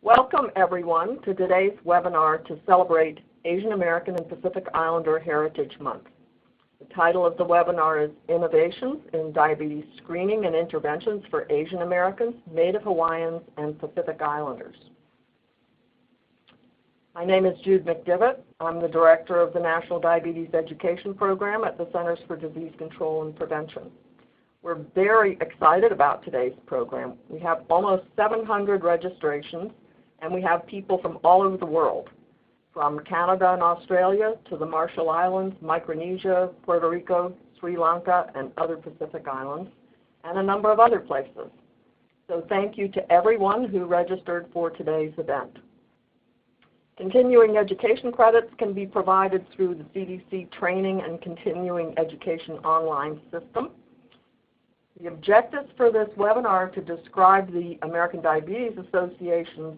Welcome everyone to today's webinar to celebrate Asian American and Pacific Islander Heritage Month. The title of the webinar is Innovations in Diabetes Screening and Interventions for Asian Americans, Native Hawaiians, and Pacific Islanders. My name is Jude McDivitt. I'm the Director of the National Diabetes Education Program at the Centers for Disease Control and Prevention. We're very excited about today's program. We have almost 700 registrations, and we have people from all over the world, from Canada and Australia to the Marshall Islands, Micronesia, Puerto Rico, Sri Lanka, and other Pacific islands, and a number of other places. So thank you to everyone who registered for today's event. Continuing education credits can be provided through the CDC Training and Continuing Education online system. The objectives for this webinar are to describe the American Diabetes Association's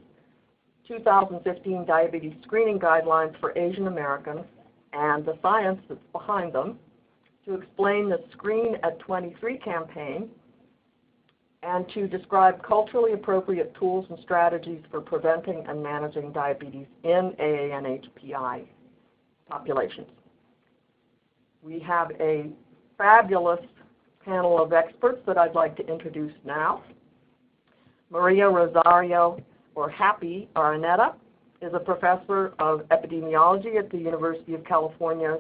2015 Diabetes Screening Guidelines for Asian Americans and the science that's behind them, to explain the Screen at 23 campaign, and to describe culturally appropriate tools and strategies for preventing and managing diabetes in AANHPI populations. We have a fabulous panel of experts that I'd like to introduce now. Maria Rosario, or Happy Araneta, is a professor of epidemiology at the University of California,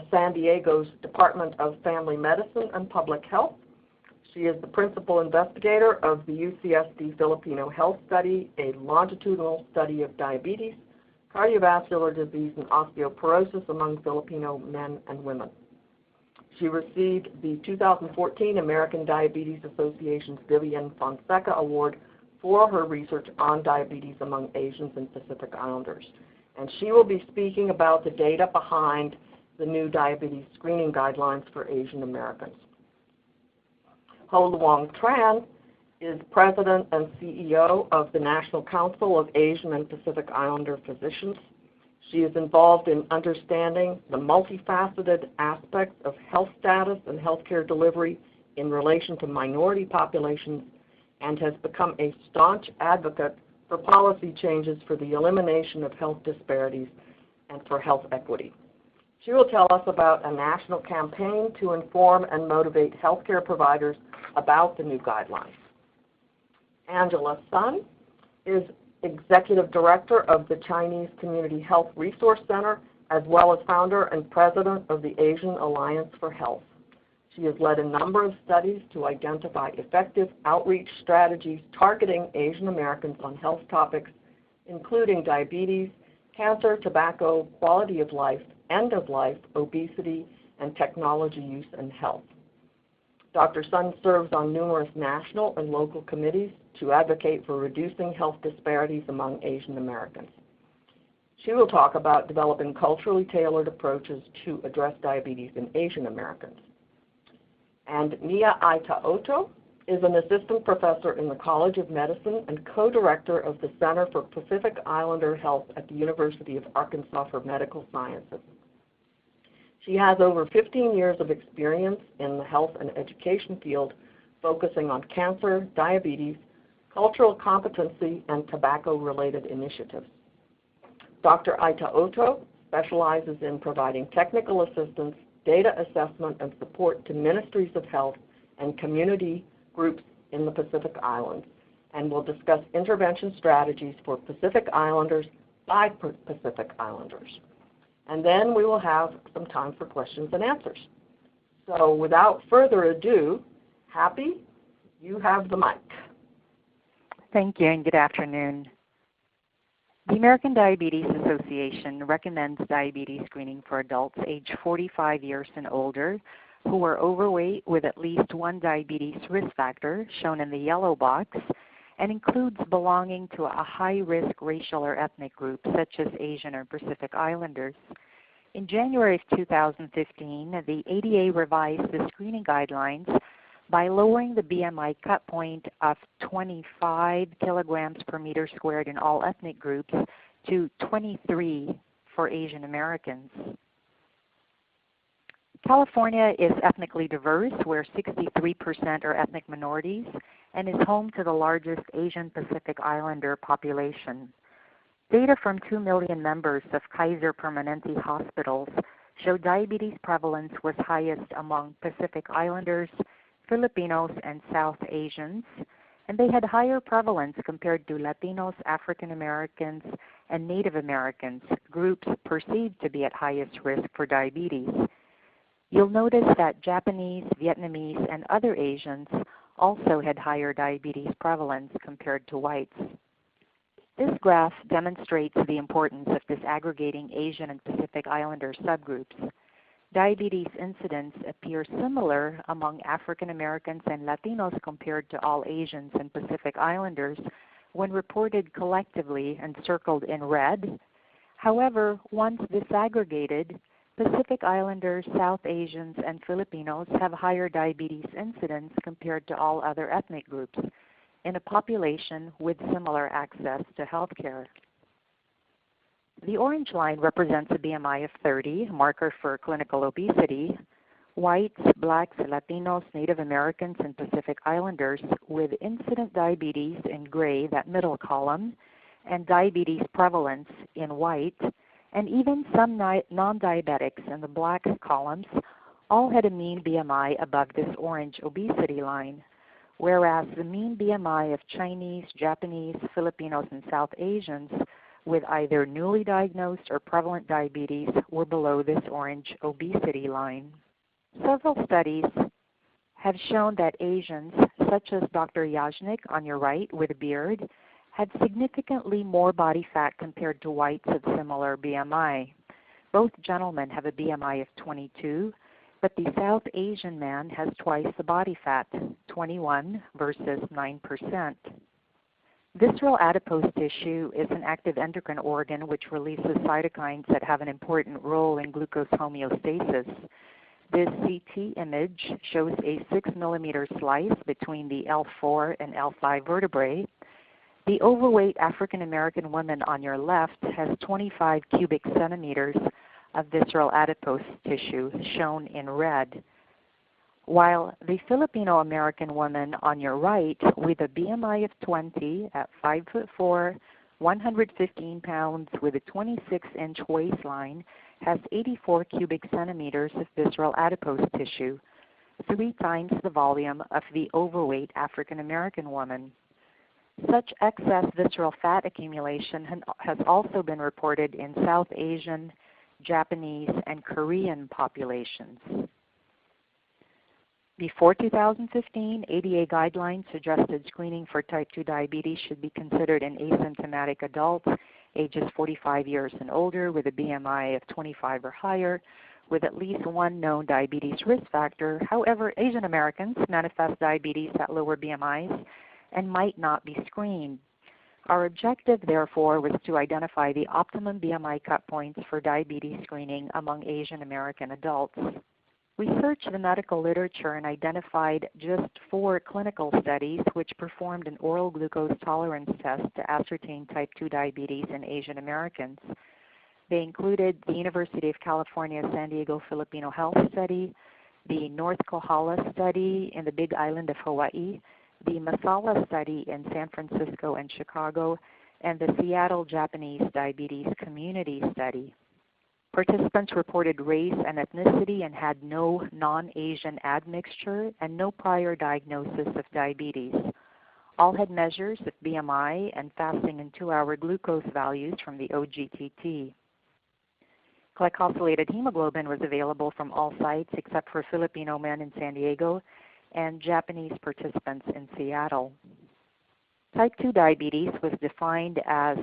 San Diego's Department of Family Medicine and Public Health. She is the principal investigator of the UCSD Filipino Health Study, a longitudinal study of diabetes, cardiovascular disease, and osteoporosis among Filipino men and women. She received the 2014 American Diabetes Association's Vivian Fonseca Award for her research on diabetes among Asians and Pacific Islanders. And she will be speaking about the data behind the new diabetes screening guidelines for Asian Americans. Ho Luong Tran is President and CEO of the National Council of Asian and Pacific Islander Physicians. She is involved in understanding the multifaceted aspects of health status and healthcare delivery in relation to minority populations, and has become a staunch advocate for policy changes for the elimination of health disparities and for health equity. She will tell us about a national campaign to inform and motivate healthcare providers about the new guidelines. Angela Sun is Executive Director of the Chinese Community Health Resource Center, as well as founder and president of the Asian Alliance for Health. She has led a number of studies to identify effective outreach strategies targeting Asian Americans on health topics, including diabetes, cancer, tobacco, quality of life, end of life, obesity, and technology use and health. Dr. Sun serves on numerous national and local committees to advocate for reducing health disparities among Asian Americans. She will talk about developing culturally tailored approaches to address diabetes in Asian Americans. And Nia Aita-Oto is an assistant professor in the College of Medicine and co-director of the Center for Pacific Islander Health at the University of Arkansas for Medical Sciences. She has over 15 years of experience in the health and education field, focusing on cancer, diabetes, cultural competency, and tobacco-related initiatives. Dr. Aita-Oto specializes in providing technical assistance, data assessment, and support to ministries of health and community groups in the Pacific Islands, and will discuss intervention strategies for Pacific Islanders by Pacific Islanders. And then we will have some time for questions and answers. So without further ado, Happy, you have the mic. Thank you, and good afternoon. The American Diabetes Association recommends diabetes screening for adults age 45 years and older who are overweight with at least one diabetes risk factor, shown in the yellow box, and includes belonging to a high-risk racial or ethnic group, such as Asian or Pacific Islanders. In January of 2015, the ADA revised the screening guidelines by lowering the BMI cut point of 25 kilograms per meter squared in all ethnic groups to 23 for Asian Americans. California is ethnically diverse, where 63% are ethnic minorities and is home to the largest Asian Pacific Islander population. Data from 2 million members of Kaiser Permanente hospitals show diabetes prevalence was highest among Pacific Islanders, Filipinos, and South Asians, and they had higher prevalence compared to Latinos, African Americans, and Native Americans, groups perceived to be at highest risk for diabetes. You'll notice that Japanese, Vietnamese, and other Asians also had higher diabetes prevalence compared to whites. This graph demonstrates the importance of disaggregating Asian and Pacific Islander subgroups. Diabetes incidence appears similar among African Americans and Latinos compared to all Asians and Pacific Islanders when reported collectively and circled in red. However, once disaggregated, Pacific Islanders, South Asians, and Filipinos have higher diabetes incidence compared to all other ethnic groups in a population with similar access to health care. The orange line represents a BMI of 30, a marker for clinical obesity. Whites, blacks, Latinos, Native Americans, and Pacific Islanders with incident diabetes in gray, that middle column, and diabetes prevalence in white, and even some non-diabetics in the black columns, all had a mean BMI above this orange obesity line, whereas the mean BMI of Chinese, Japanese, Filipinos, and South Asians with either newly diagnosed or prevalent diabetes were below this orange obesity line. Several studies have shown that Asians, such as Dr. Yajnik on your right with a beard, had significantly more body fat compared to whites of similar BMI. Both gentlemen have a BMI of 22, but the South Asian man has twice the body fat, 21 versus 9%. Visceral adipose tissue is an active endocrine organ which releases cytokines that have an important role in glucose homeostasis. This CT image shows a 6 millimeter slice between the L4 and L5 vertebrae. The overweight African American woman on your left has 25 cubic centimeters of visceral adipose tissue shown in red, while the Filipino American woman on your right with a BMI of 20 at 5'4", 115 pounds with a 26-inch waistline has 84 cubic centimeters of visceral adipose tissue, 3 times the volume of the overweight African American woman. Such excess visceral fat accumulation has also been reported in South Asian, Japanese, and Korean populations. Before 2015, ADA guidelines suggested screening for type 2 diabetes should be considered in asymptomatic adults ages 45 years and older with a BMI of 25 or higher with at least one known diabetes risk factor. However, Asian Americans manifest diabetes at lower BMIs and might not be screened. Our objective, therefore, was to identify the optimum BMI cut points for diabetes screening among Asian American adults. We searched the medical literature and identified just 4 clinical studies which performed an oral glucose tolerance test to ascertain type 2 diabetes in Asian Americans. They included the University of California San Diego Filipino Health Study, the North Kohala Study in the Big Island of Hawaii, the Masala Study in San Francisco and Chicago, and the Seattle Japanese Diabetes Community Study. Participants reported race and ethnicity and had no non-Asian admixture and no prior diagnosis of diabetes. All had measures of BMI and fasting and 2-hour glucose values from the OGTT. Glycosylated hemoglobin was available from all sites except for Filipino men in San Diego and Japanese participants in Seattle. Type 2 diabetes was defined as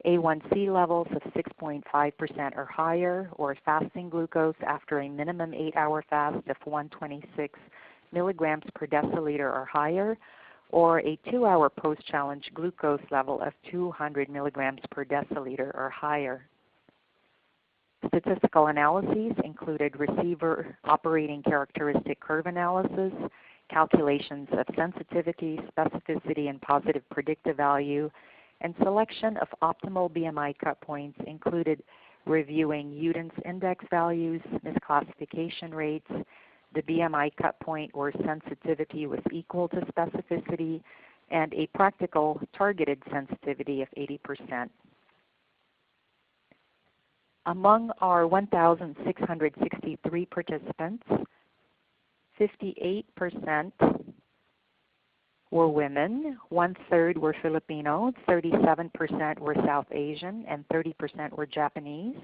A1C levels of 6.5% or higher, or fasting glucose after a minimum 8-hour fast of 126 milligrams per deciliter or higher, or a 2-hour post-challenge glucose level of 200 milligrams per deciliter or higher. Statistical analyses included receiver operating characteristic curve analysis, calculations of sensitivity, specificity, and positive predictive value, and selection of optimal BMI cut points included reviewing Uden's index values, misclassification rates, the BMI cut point or sensitivity was equal to specificity, and a practical targeted sensitivity of 80%. Among our 1,663 participants, 58% were women, 1/3 were Filipino, 37% were South Asian, and 30% were Japanese.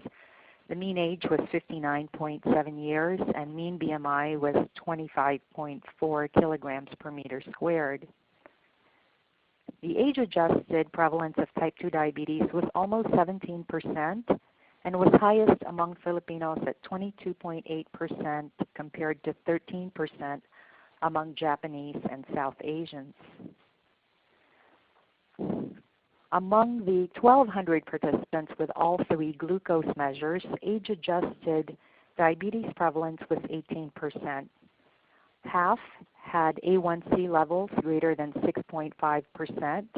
The mean age was 59.7 years, and mean BMI was 25.4 kilograms per meter squared. The age-adjusted prevalence of type 2 diabetes was almost 17% and was highest among Filipinos at 22.8% compared to 13% among Japanese and South Asians. Among the 1,200 participants with all three glucose measures, age-adjusted diabetes prevalence was 18%. Half had A1C levels greater than 6.5%,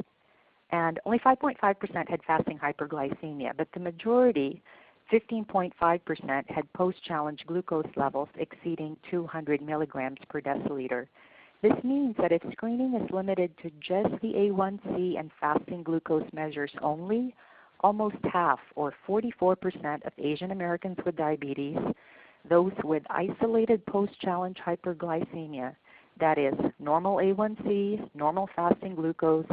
and only 5.5% had fasting hyperglycemia, but the majority, 15.5%, had post-challenge glucose levels exceeding 200 milligrams per deciliter. This means that if screening is limited to just the A1C and fasting glucose measures only, almost half, or 44% of Asian Americans with diabetes, those with isolated post-challenge hyperglycemia, that is, normal A1C, normal fasting glucose,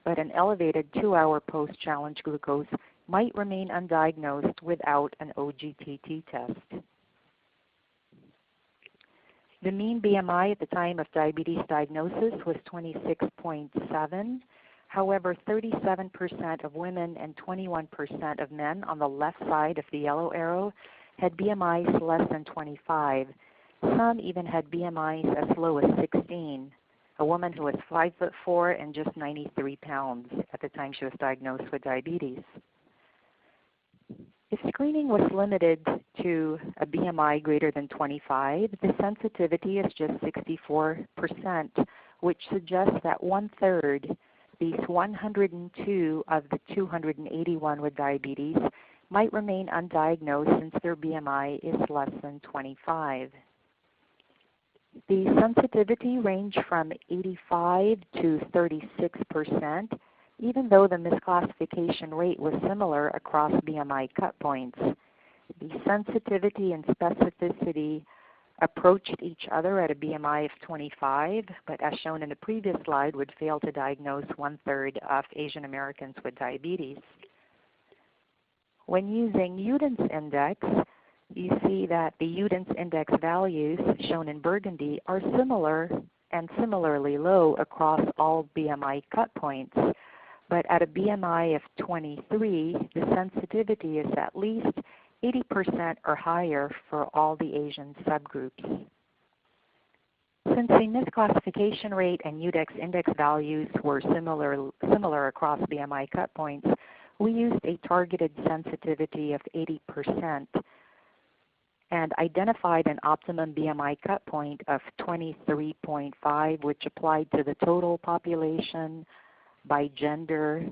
but an elevated 2-hour post-challenge glucose, might remain undiagnosed without an OGTT test. The mean BMI at the time of diabetes diagnosis was 26.7. However, 37% of women and 21% of men on the left side of the yellow arrow had BMIs less than 25. Some even had BMIs as low as 16. A woman who was 5'4" and just 93 pounds at the time she was diagnosed with diabetes. If screening was limited to a BMI greater than 25, the sensitivity is just 64%, which suggests that 1/3, these 102 of the 281 with diabetes, might remain undiagnosed since their BMI is less than 25. The sensitivity ranged from 85 to 36%, even though the misclassification rate was similar across BMI cut points. The sensitivity and specificity approached each other at a BMI of 25, but as shown in the previous slide, would fail to diagnose 1/3 of Asian Americans with diabetes. When using Uden's index, you see that the Uden's index values, shown in burgundy, are similar and similarly low across all BMI cut points. But at a BMI of 23, the sensitivity is at least 80% or higher for all the Asian subgroups. Since the misclassification rate and Uden's index values were similar across BMI cut points, we used a targeted sensitivity of 80% and identified an optimum BMI cut point of 23.5, which applied to the total population by gender,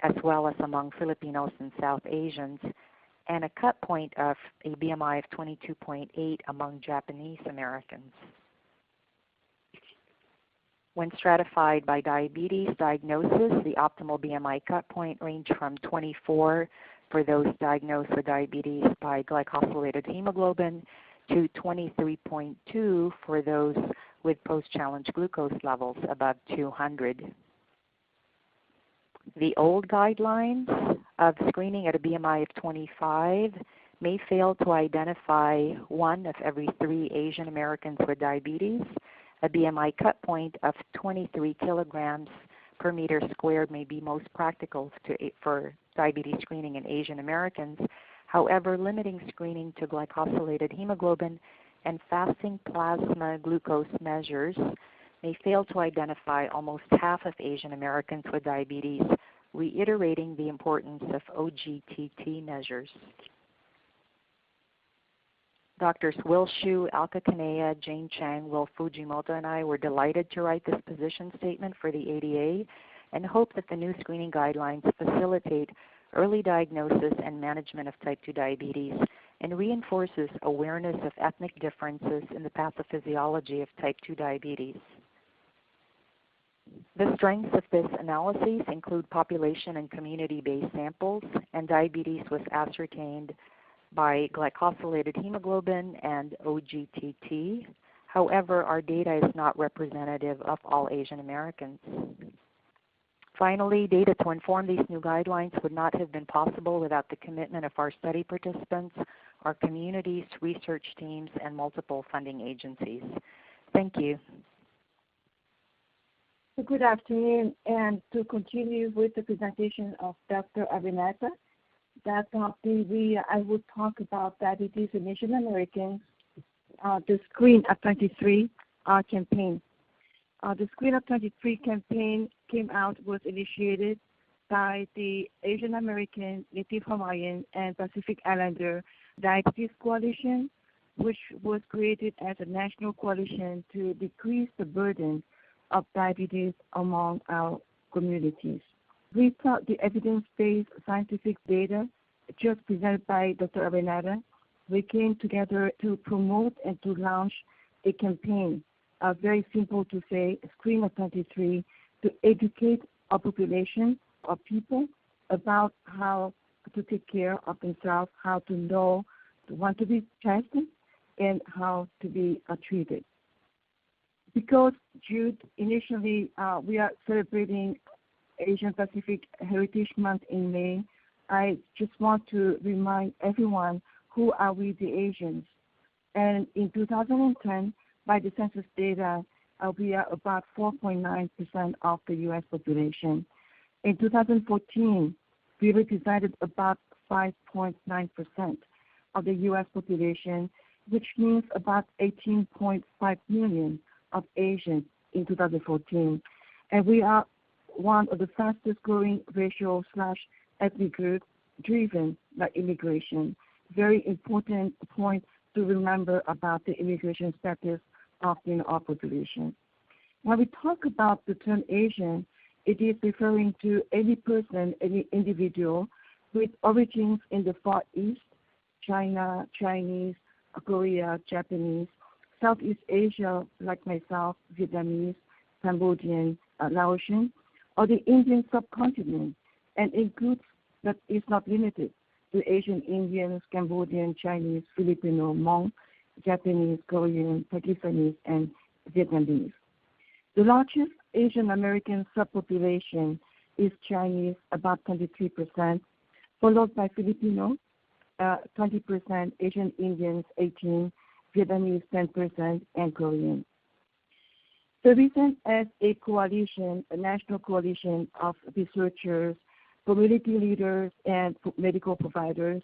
as well as among Filipinos and South Asians, and a cut point of a BMI of 22.8 among Japanese Americans. When stratified by diabetes diagnosis, the optimal BMI cut point ranged from 24 for those diagnosed with diabetes by glycosylated hemoglobin to 23.2 for those with post-challenge glucose levels above 200. The old guidelines of screening at a BMI of 25 may fail to identify 1 of every 3 Asian Americans with diabetes. A BMI cut point of 23 kilograms per meter squared may be most practical for diabetes screening in Asian Americans. However, limiting screening to glycosylated hemoglobin and fasting plasma glucose measures may fail to identify almost half of Asian Americans with diabetes, reiterating the importance of OGTT measures. Doctors Will Shu, Alka Kanea, Jane Chang, Will Fujimoto, and I were delighted to write this position statement for the ADA and hope that the new screening guidelines facilitate early diagnosis and management of type 2 diabetes and reinforces awareness of ethnic differences in the pathophysiology of type 2 diabetes. The strengths of this analysis include population and community-based samples, and diabetes was ascertained by glycosylated hemoglobin and OGTT. However, our data is not representative of all Asian Americans. Finally, data to inform these new guidelines would not have been possible without the commitment of our study participants, our communities, research teams, and multiple funding agencies. Thank you. Good afternoon, and to continue with the presentation of Dr. Avinata, I will talk about diabetes in Asian Americans, the Screen at 23 campaign. The Screen at 23 campaign was initiated by the Asian American, Native Hawaiian, and Pacific Islander Diabetes Coalition, which was created as a national coalition to decrease the burden of diabetes among our communities. We thought the evidence-based scientific data just presented by Dr. Avinata, we came together to promote and to launch a campaign, very simple to say, Screen of 23, to educate our population of people about how to take care of themselves, how to know when to be tested, and how to be treated. Because June, initially, we are celebrating Asian Pacific Heritage Month in May, I just want to remind everyone who are we the Asians. And in 2010, by the census data, we are about 4.9% of the U.S. population. In 2014, we represented about 5.9% of the U.S. population, which means about 18.5 million of Asians in 2014. And we are one of the fastest growing racial/ethnic groups driven by immigration. Very important point to remember about the immigration status of our population. When we talk about the term Asian, it is referring to any person, any individual with origins in the Far East, China, Chinese, Korea, Japanese, Southeast Asia, like myself, Vietnamese, Cambodian, Laotian, or the Indian subcontinent, and includes, but is not limited to Asian Indians, Cambodian, Chinese, Filipino, Hmong, Japanese, Korean, Pakistanis, and Vietnamese. The largest Asian American subpopulation is Chinese, about 23%, followed by Filipino, 20%, Asian Indians, 18%, Vietnamese, 10%, and Korean. The reason as a coalition, a national coalition of researchers, community leaders, and medical providers,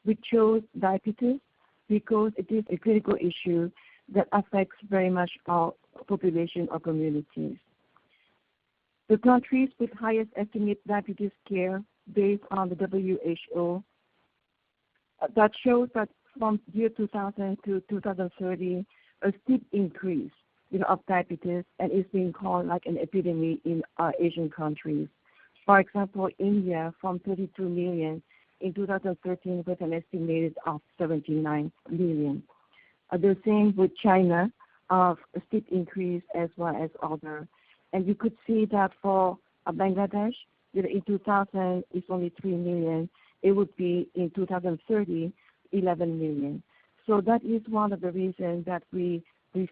we chose diabetes because it is a critical issue that affects very much our population or communities. The countries with highest estimate diabetes care based on the WHO, that shows that from year 2000 to 2030, a steep increase of diabetes, and is being called like an epidemic in Asian countries. For example, India from 32 million in 2013 with an estimated of 79 million. The same with China, of a steep increase as well as other. And you could see that for Bangladesh, in 2000 it's only 3 million. It would be in 2030, 11 million. So that is one of the reasons that we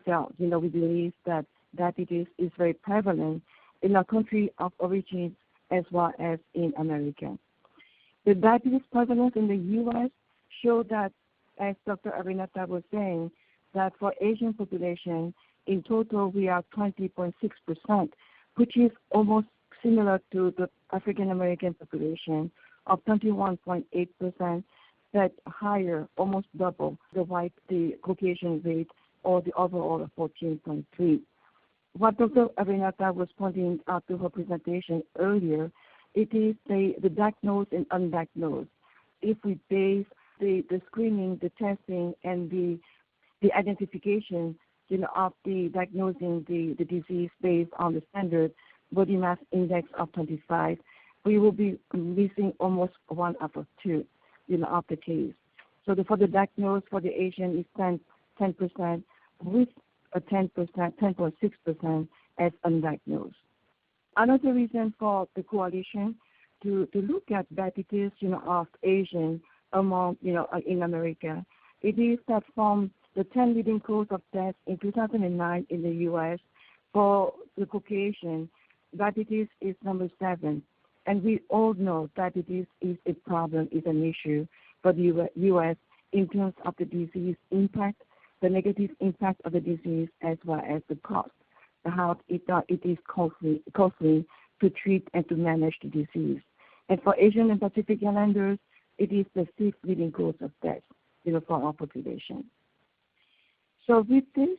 felt, we believe that diabetes is very prevalent in our country of origin as well as in America. The diabetes prevalence in the U.S. showed that, as Dr. Avinata was saying, that for Asian population, in total we are 20.6%, which is almost similar to the African American population of 21.8%, but higher, almost double the Caucasian rate, or the overall of 14.3. What Dr. Avinata was pointing out to her presentation earlier, it is the diagnosed and undiagnosed. If we base the screening, the testing, and the identification of the diagnosing the disease based on the standard body mass index of 25, we will be missing almost one out of two of the case. So for the diagnosed for the Asian is 10%, with a 10.6% as undiagnosed. Another reason for the coalition to look at diabetes, of Asian among, in America, it is that from the 10 leading cause of death in 2009 in the U.S. for the Caucasian, diabetes is number 7. And we all know diabetes is a problem, is an issue for the U.S. in terms of the disease impact, the negative impact of the disease, as well as the cost, how it is costly to treat and to manage the disease. And for Asian and Pacific Islanders, it is the 6th leading cause of death, for our population. So with this,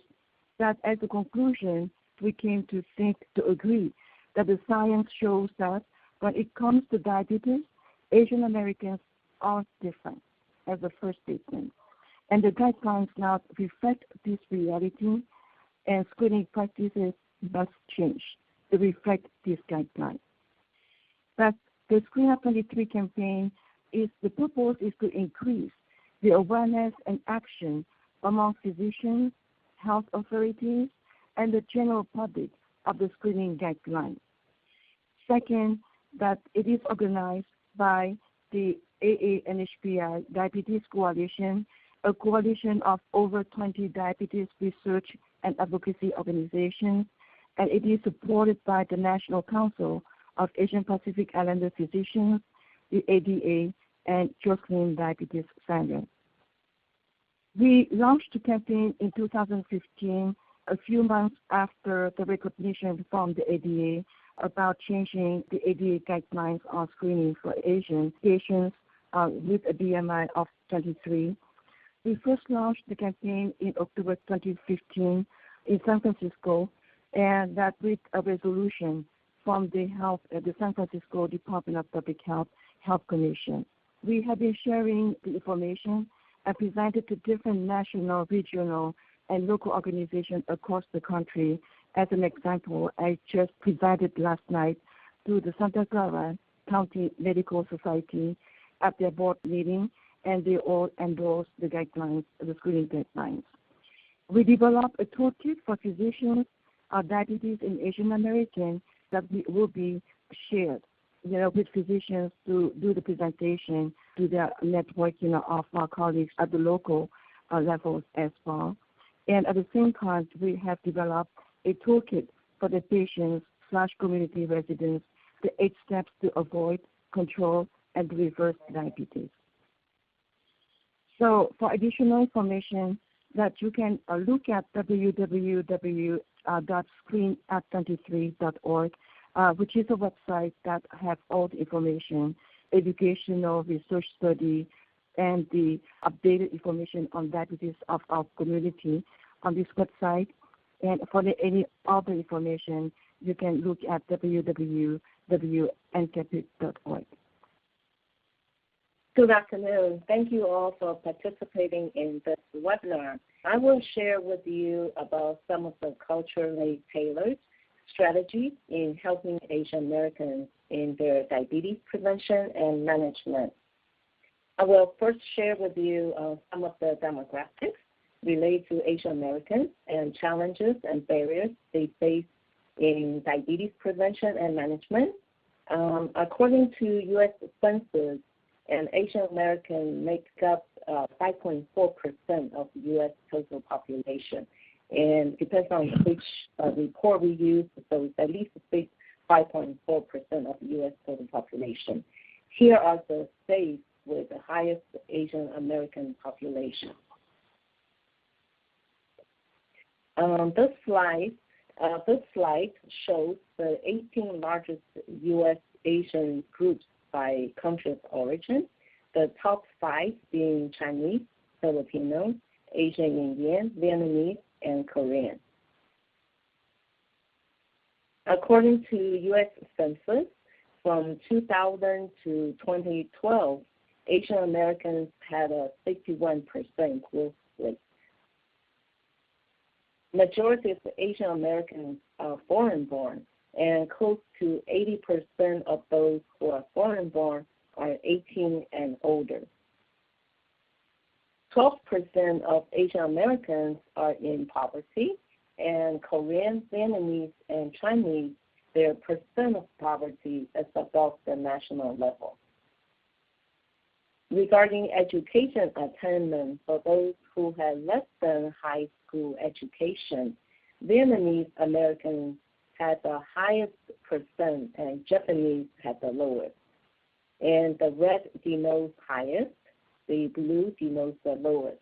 that as a conclusion, we came to agree that the science shows that when it comes to diabetes, Asian Americans are different, as the first statement. And the guidelines now reflect this reality, and screening practices must change to reflect this guideline. But the Screen Up 23 campaign the purpose is to increase the awareness and action among physicians, health authorities, and the general public of the screening guidelines. Second, that it is organized by the AANHPI Diabetes Coalition, a coalition of over 20 diabetes research and advocacy organizations, and it is supported by the National Council of Asian Pacific Islander Physicians, the ADA, and Jocelyn Diabetes Center. We launched the campaign in 2015, a few months after the recognition from the ADA about changing the ADA guidelines on screening for Asian patients with a BMI of 23. We first launched the campaign in October 2015 in San Francisco, and that with a resolution from the San Francisco Department of Public Health Commission. We have been sharing the information and presented to different national, regional, and local organizations across the country. As an example, I just presented last night to the Santa Clara County Medical Society at their board meeting, and they all endorsed the guidelines, the screening guidelines. We developed a toolkit for physicians, diabetes in Asian American that will be shared, with physicians to do the presentation to their network, of our colleagues at the local levels as well. And at the same time, we have developed a toolkit for the patients/community residents, the 8 steps to avoid, control, and reverse diabetes. So for additional information that you can look at www.screenup23.org, which is a website that has all the information, educational, research study, and the updated information on diabetes of our community on this website. And for any other information, you can look at www.AANHPI.org. Good afternoon. Thank you all for participating in this webinar. I will share with you about some of the culturally tailored strategies in helping Asian Americans in their diabetes prevention and management. I will first share with you some of the demographics related to Asian Americans and challenges and barriers they face in diabetes prevention and management. According to U.S. Census, and Asian Americans make up 5.4% of the U.S. total population. And depends on which report we use, so it's at least 5.4% of the U.S. total population. Here are the states with the highest Asian American population. This slide shows the 18 largest U.S. Asian groups by country of origin, the top 5 being Chinese, Filipino, Asian Indian, Vietnamese, and Korean. According to U.S. Census, from 2000 to 2012, Asian Americans had a 61% growth rate. Majority of the Asian Americans are foreign-born, and close to 80% of those who are foreign-born are 18 and older. 12% of Asian Americans are in poverty, and Korean, Vietnamese, and Chinese, their percent of poverty is above the national level. Regarding education attainment, for those who have less than high school education, Vietnamese Americans had the highest percent and Japanese had the lowest. And the red denotes highest, the blue denotes the lowest.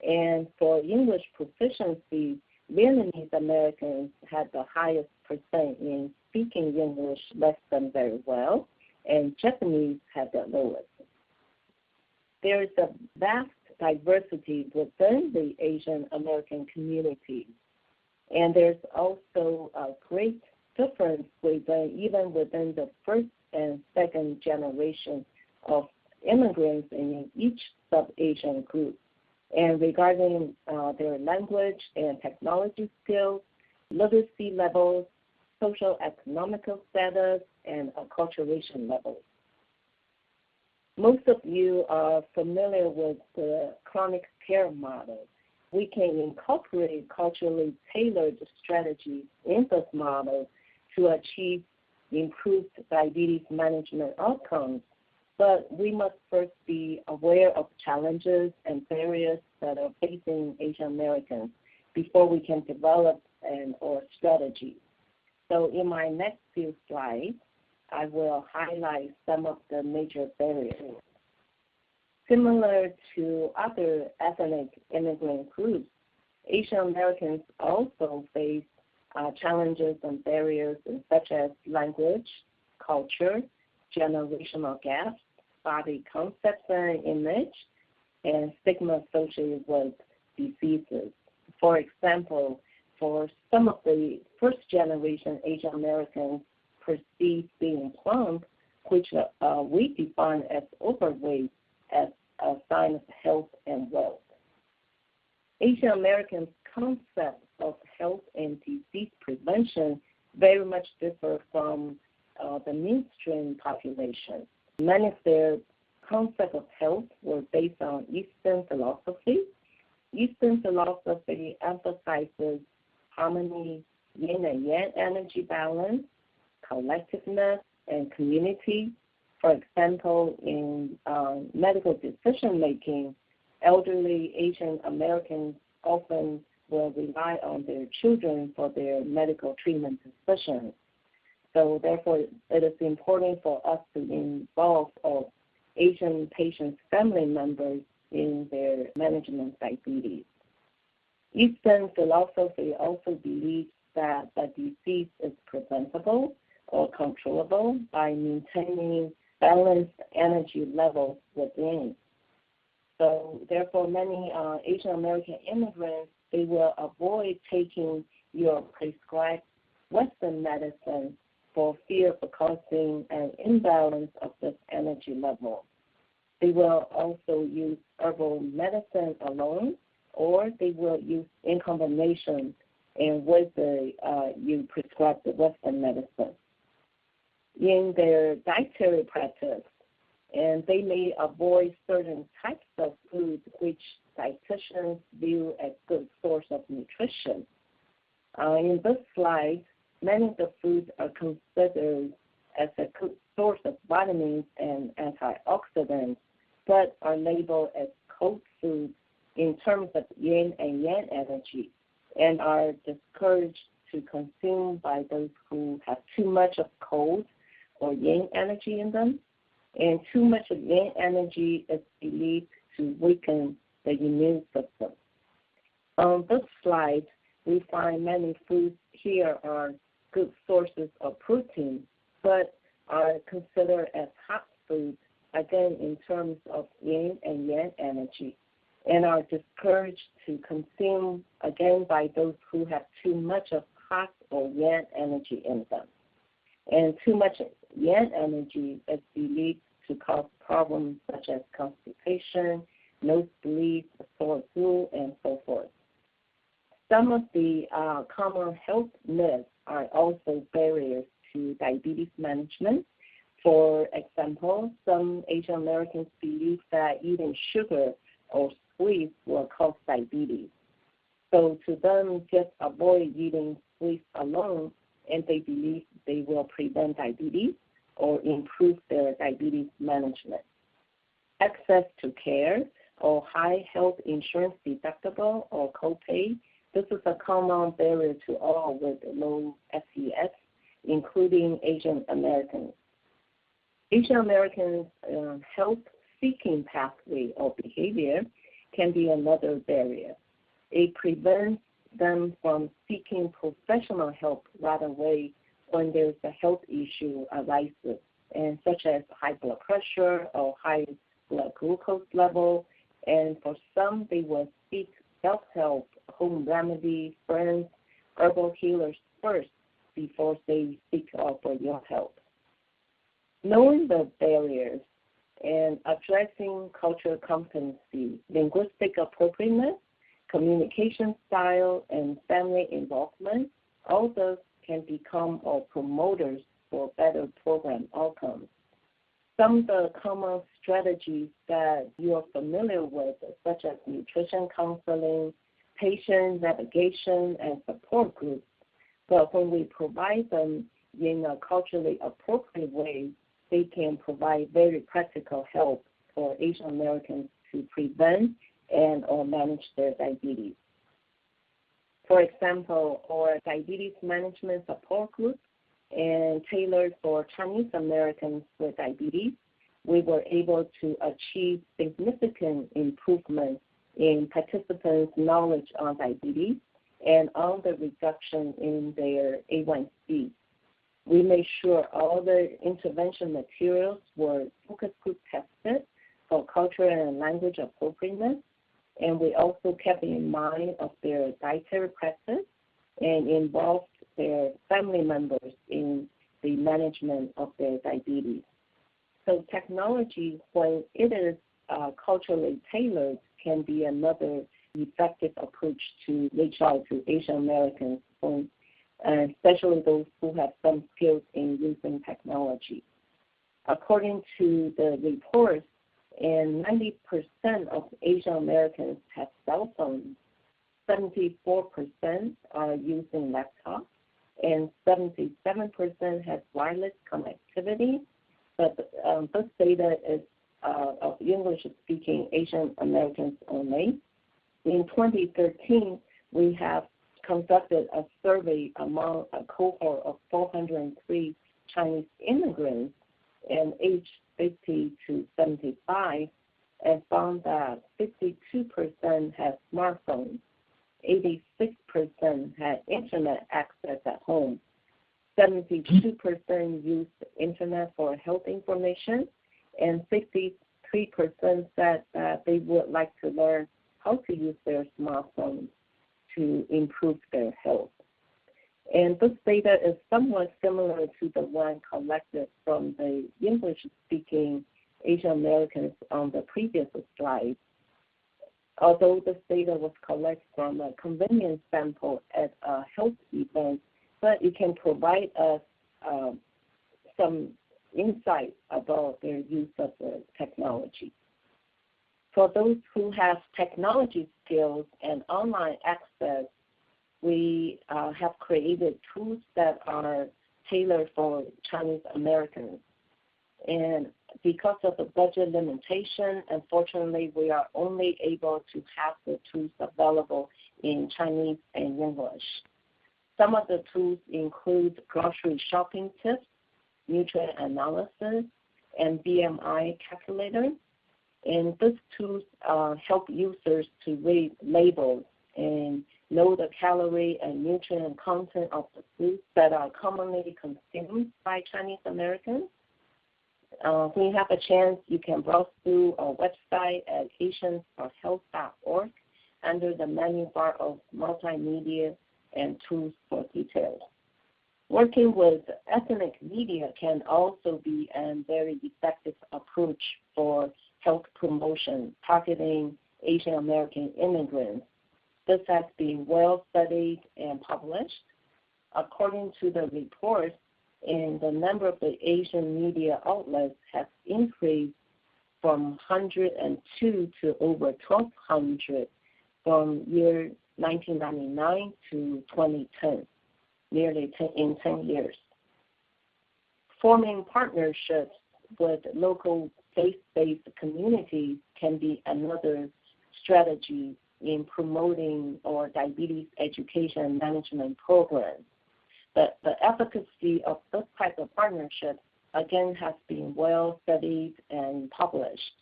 And for English proficiency, Vietnamese Americans had the highest percent in speaking English less than very well, and Japanese had the lowest. There is a vast diversity within the Asian American community, and there's also a great difference even within the first and second generation of immigrants in each sub-Asian group. And regarding their language and technology skills, literacy levels, social economical status, and acculturation levels. Most of you are familiar with the chronic care model. We can incorporate culturally tailored strategies in this model to achieve improved diabetes management outcomes. But we must first be aware of challenges and barriers that are facing Asian Americans before we can develop our strategy. So in my next few slides, I will highlight some of the major barriers. Similar to other ethnic immigrant groups, Asian Americans also face challenges and barriers such as language, culture, generational gaps, body concepts and image, and stigma associated with diseases. For example, for some of the first-generation Asian Americans perceive being plump, which we define as overweight, as a sign of health and wealth. Asian Americans' concept of health and disease prevention very much differ from the mainstream population. Many of their concepts of health were based on Eastern philosophy. Eastern philosophy emphasizes harmony, yin and yang energy balance, collectiveness, and community. For example, in medical decision-making, elderly Asian Americans often will rely on their children for their medical treatment decisions. So therefore, it is important for us to involve our Asian patients' family members in their management of diabetes. Eastern philosophy also believes that the disease is preventable or controllable by maintaining balanced energy levels within. So therefore, many Asian American immigrants, they will avoid taking your prescribed Western medicine for fear of causing an imbalance of this energy level. They will also use herbal medicine alone, or they will use in combination and with you prescribe the Western medicine. In their dietary practice, and they may avoid certain types of food which dietitians view as good source of nutrition. In this slide, many of the foods are considered as a good source of vitamins and antioxidants, but are labeled as cold foods in terms of yin and yang energy, and are discouraged to consume by those who have too much of cold or yin energy in them. And too much of yin energy is believed to weaken the immune system. On this slide, we find many foods here are good sources of protein, but are considered as hot foods, again in terms of yin and yang energy, and are discouraged to consume, again, by those who have too much of hot or yang energy in them. And too much yang energy is believed to cause problems such as constipation, nosebleed, sore throat, and so forth. Some of the common health myths are also barriers to diabetes management. For example, some Asian Americans believe that eating sugar or sweets will cause diabetes. So to them, just avoid eating sweets alone, and they believe they will prevent diabetes or improve their diabetes management. Access to care or high health insurance deductible or copay, this is a common barrier to all with low SES, including Asian Americans. Asian Americans' health-seeking pathway or behavior can be another barrier. It prevents them from seeking professional help right away when there's a health issue arises, and such as high blood pressure or high blood glucose level. And for some, they will seek self-help, home remedies, friends, herbal healers first before they seek out for your help. Knowing the barriers and addressing cultural competency, linguistic appropriateness, communication style, and family involvement, all those can become promoters for better program outcomes. Some of the common strategies that you are familiar with, such as nutrition counseling, patient navigation, and support groups, but when we provide them in a culturally appropriate way, they can provide very practical help for Asian Americans to prevent and or manage their diabetes. For example, our diabetes management support group and tailored for Chinese Americans with diabetes, we were able to achieve significant improvement in participants' knowledge on diabetes and on the reduction in their A1C. We made sure all the intervention materials were focus group tested for cultural and language appropriateness, and we also kept in mind of their dietary practice and involved their family members in the management of their diabetes. So technology, when it is culturally tailored, can be another effective approach to reach out to Asian Americans, especially those who have some skills in using technology. According to the report, and 90% of Asian Americans have cell phones, 74% are using laptops, and 77% have wireless connectivity. But this data is of English-speaking Asian Americans only. In 2013, we have conducted a survey among a cohort of 403 Chinese immigrants and aged 50 to 75, and found that 52% had smartphones, 86% had internet access at home, 72% used the internet for health information, and 63% said that they would like to learn how to use their smartphones to improve their health. And this data is somewhat similar to the one collected from the English-speaking Asian Americans on the previous slide. Although this data was collected from a convenience sample at a health event, but it can provide us some insight about their use of the technology. For those who have technology skills and online access, we have created tools that are tailored for Chinese Americans. And because of the budget limitation, unfortunately, we are only able to have the tools available in Chinese and English. Some of the tools include grocery shopping tips, nutrient analysis, and BMI calculator. And these tools help users to read labels and know the calorie and nutrient content of the foods that are commonly consumed by Chinese Americans. When you have a chance, you can browse through our website at asiansforhealth.org under the menu bar of multimedia and tools for details. Working with ethnic media can also be a very effective approach for health promotion targeting Asian American immigrants. This has been well studied and published. According to the report, and the number of the Asian media outlets has increased from 102 to over 1,200 from year 1999 to 2010, nearly in 10 years. Forming partnerships with local faith-based communities can be another strategy in promoting our diabetes education and management programs. But the efficacy of this type of partnership, again, has been well studied and published.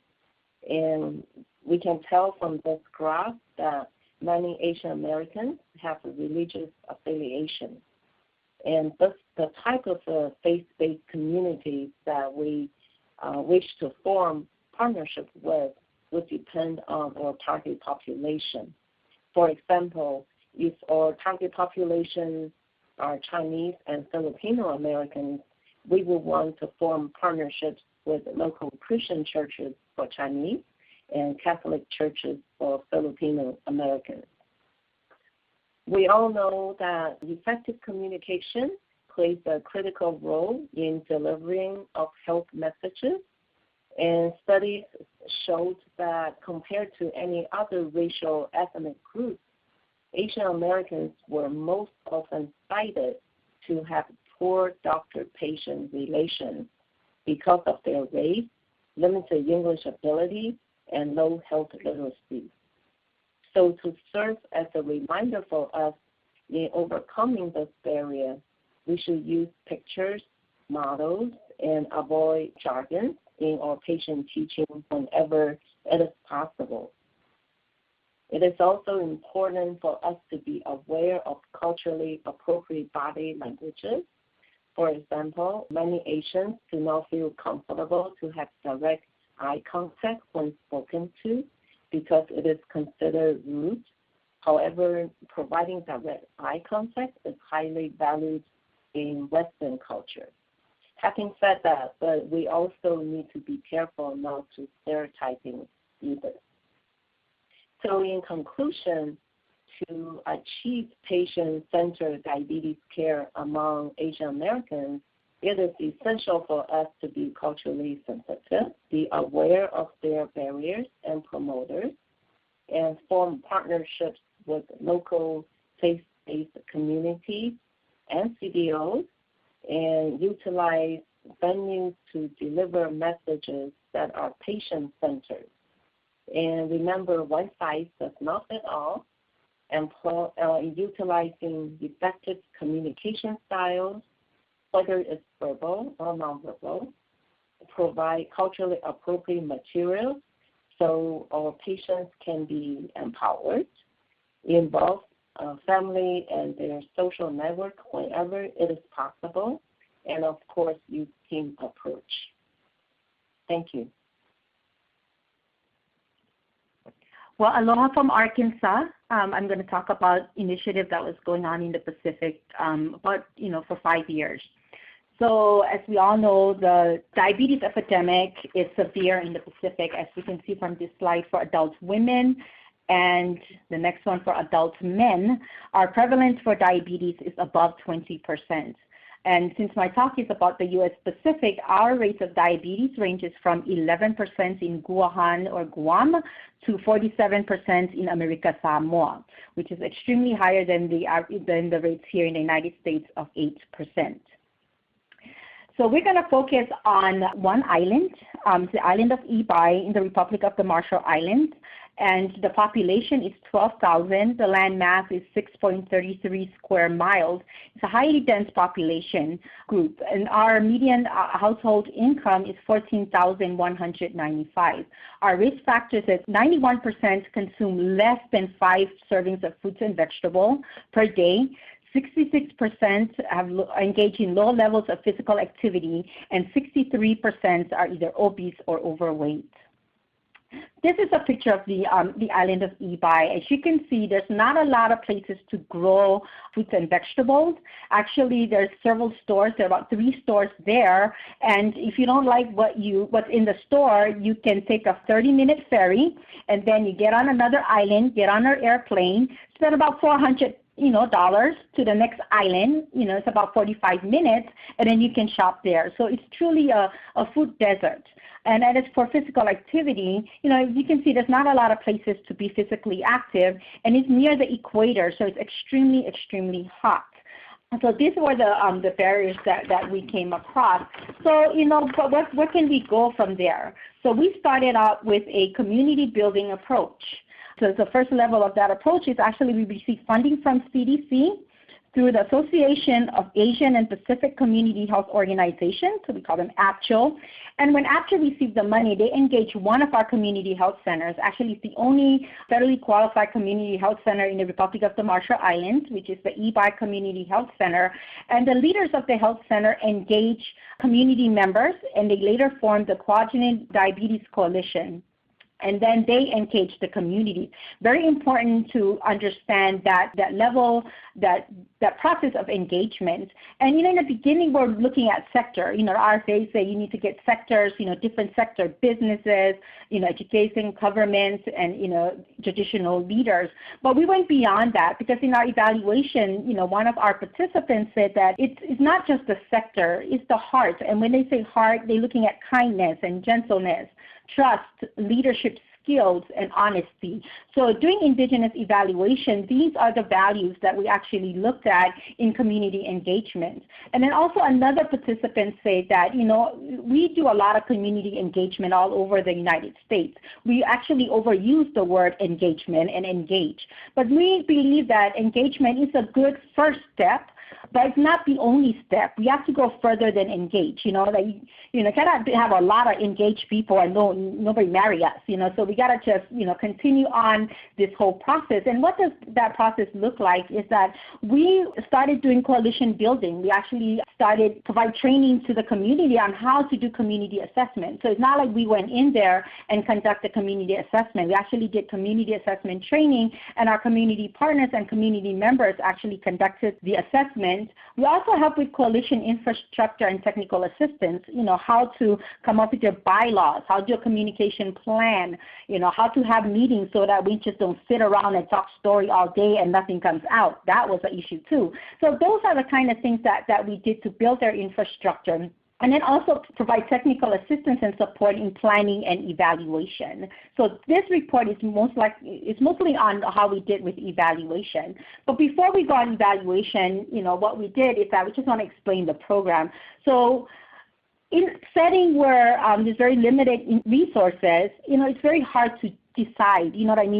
And we can tell from this graph that many Asian Americans have a religious affiliation. And the type of faith-based communities that we wish to form partnership with would depend on our target population. For example, if our target population are Chinese and Filipino Americans, we will want to form partnerships with local Christian churches for Chinese and Catholic churches for Filipino Americans. We all know that effective communication plays a critical role in delivering of health messages, and studies showed that compared to any other racial ethnic group, Asian Americans were most often cited to have poor doctor-patient relations because of their race, limited English ability, and low health literacy. So to serve as a reminder for us in overcoming this barrier, we should use pictures, models, and avoid jargon in our patient teaching whenever it is possible. It is also important for us to be aware of culturally appropriate body languages. For example, many Asians do not feel comfortable to have direct eye contact when spoken to because it is considered rude. However, providing direct eye contact is highly valued in Western culture. Having said that, but we also need to be careful not to stereotyping either. So in conclusion, to achieve patient-centered diabetes care among Asian Americans, it is essential for us to be culturally sensitive, be aware of their barriers and promoters, and form partnerships with local faith-based communities and CDOs, and utilize venues to deliver messages that are patient-centered. And remember, one size does not fit all, and utilizing effective communication styles, whether it's verbal or nonverbal, provide culturally appropriate materials so our patients can be empowered, involve family and their social network whenever it is possible, and of course use team approach. Thank you. Well, aloha from Arkansas. I'm going to talk about initiative that was going on in the Pacific for 5 years. So as we all know, the diabetes epidemic is severe in the Pacific, as we can see from this slide for adult women, and the next one for adult men. Our prevalence for diabetes is above 20%. And since my talk is about the U.S. Pacific, our rates of diabetes ranges from 11% in Guam or Guam to 47% in America Samoa, which is extremely higher than the rates here in the United States of 8%. So we're going to focus on one island, the island of Ibai in the Republic of the Marshall Islands. And the population is 12,000. The land mass is 6.33 square miles. It's a highly dense population group. And our median household income is $14,195. Our risk factors is 91% consume less than 5 servings of fruits and vegetables per day. 66% engage in low levels of physical activity, and 63% are either obese or overweight. This is a picture of the island of Ibai. As you can see, there's not a lot of places to grow fruits and vegetables. Actually, there's several stores. There are about 3 stores there. And if you don't like what's in the store, you can take a 30-minute ferry, and then you get on another island, get on an airplane, spend about $400 dollars to the next island. It's about 45 minutes, and then you can shop there. So it's truly a food desert. And as for physical activity, you can see there's not a lot of places to be physically active, and it's near the equator, so it's extremely, extremely hot. So these were the barriers that we came across. So, but where can we go from there? So we started out with a community building approach. So the first level of that approach is actually we received funding from CDC through the Association of Asian and Pacific Community Health Organizations, so we call them APCHO. And when APCHO received the money, they engaged one of our community health centers. Actually, it's the only federally qualified community health center in the Republic of the Marshall Islands, which is the EBI Community Health Center. And the leaders of the health center engaged community members, and they later formed the Coordinated Diabetes Coalition. And then they engage the community. Very important to understand that level, that process of engagement. And in the beginning, we're looking at sector. RFAs say you need to get sectors, different sector businesses, education, government, and traditional leaders. But we went beyond that because in our evaluation, one of our participants said that it's not just the sector, it's the heart. And when they say heart, they're looking at kindness and gentleness, trust, leadership skills, and honesty. So doing indigenous evaluation, these are the values that we actually looked at in community engagement. And then also another participant said that, we do a lot of community engagement all over the United States. We actually overuse the word engagement and engage. But we believe that engagement is a good first step, but it's not the only step. We have to go further than engage. Cannot have a lot of engaged people and nobody marry us. So we gotta just continue on this whole process. And what does that process look like? Is that we started doing coalition building. We actually started provide training to the community on how to do community assessment. So it's not like we went in there and conducted community assessment. We actually did community assessment training, and our community partners and community members actually conducted the assessment. We also help with coalition infrastructure and technical assistance, how to come up with your bylaws, how to do a communication plan, how to have meetings so that we just don't sit around and talk story all day and nothing comes out. That was an issue too. So those are the kind of things that we did to build our infrastructure. And then also provide technical assistance and support in planning and evaluation. So this report is mostly on how we did with evaluation. But before we go on evaluation, what we did is that we just want to explain the program. So in a setting where there's very limited resources, it's very hard to decide,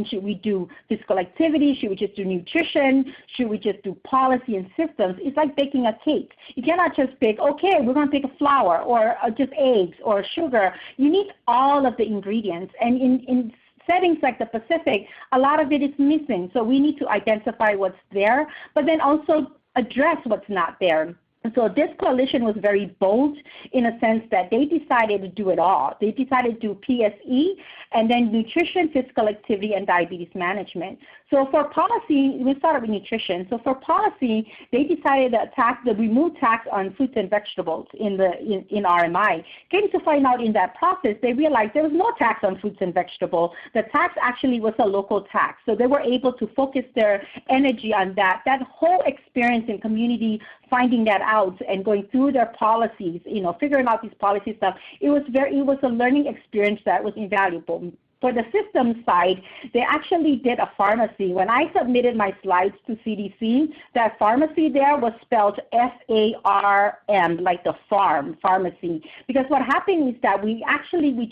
should we do physical activity? Should we just do nutrition? Should we just do policy and systems? It's like baking a cake. You cannot just bake, okay, we're going to take a flour or just eggs or sugar. You need all of the ingredients. And in settings like the Pacific, a lot of it is missing. So we need to identify what's there, but then also address what's not there. So this coalition was very bold in a sense that they decided to do it all. They decided to do PSE and then nutrition, physical activity, and diabetes management. So for policy, we started with nutrition. So for policy, they decided to remove tax on fruits and vegetables in RMI. Came to find out in that process, they realized there was no tax on fruits and vegetables. The tax actually was a local tax. So they were able to focus their energy on that. That whole experience in community, finding that out and going through their policies, figuring out these policy stuff, it was a learning experience that was invaluable. For the systems side, they actually did a pharmacy. When I submitted my slides to CDC, that pharmacy there was spelled F-A-R-M, like the pharmacy. Because what happened is that we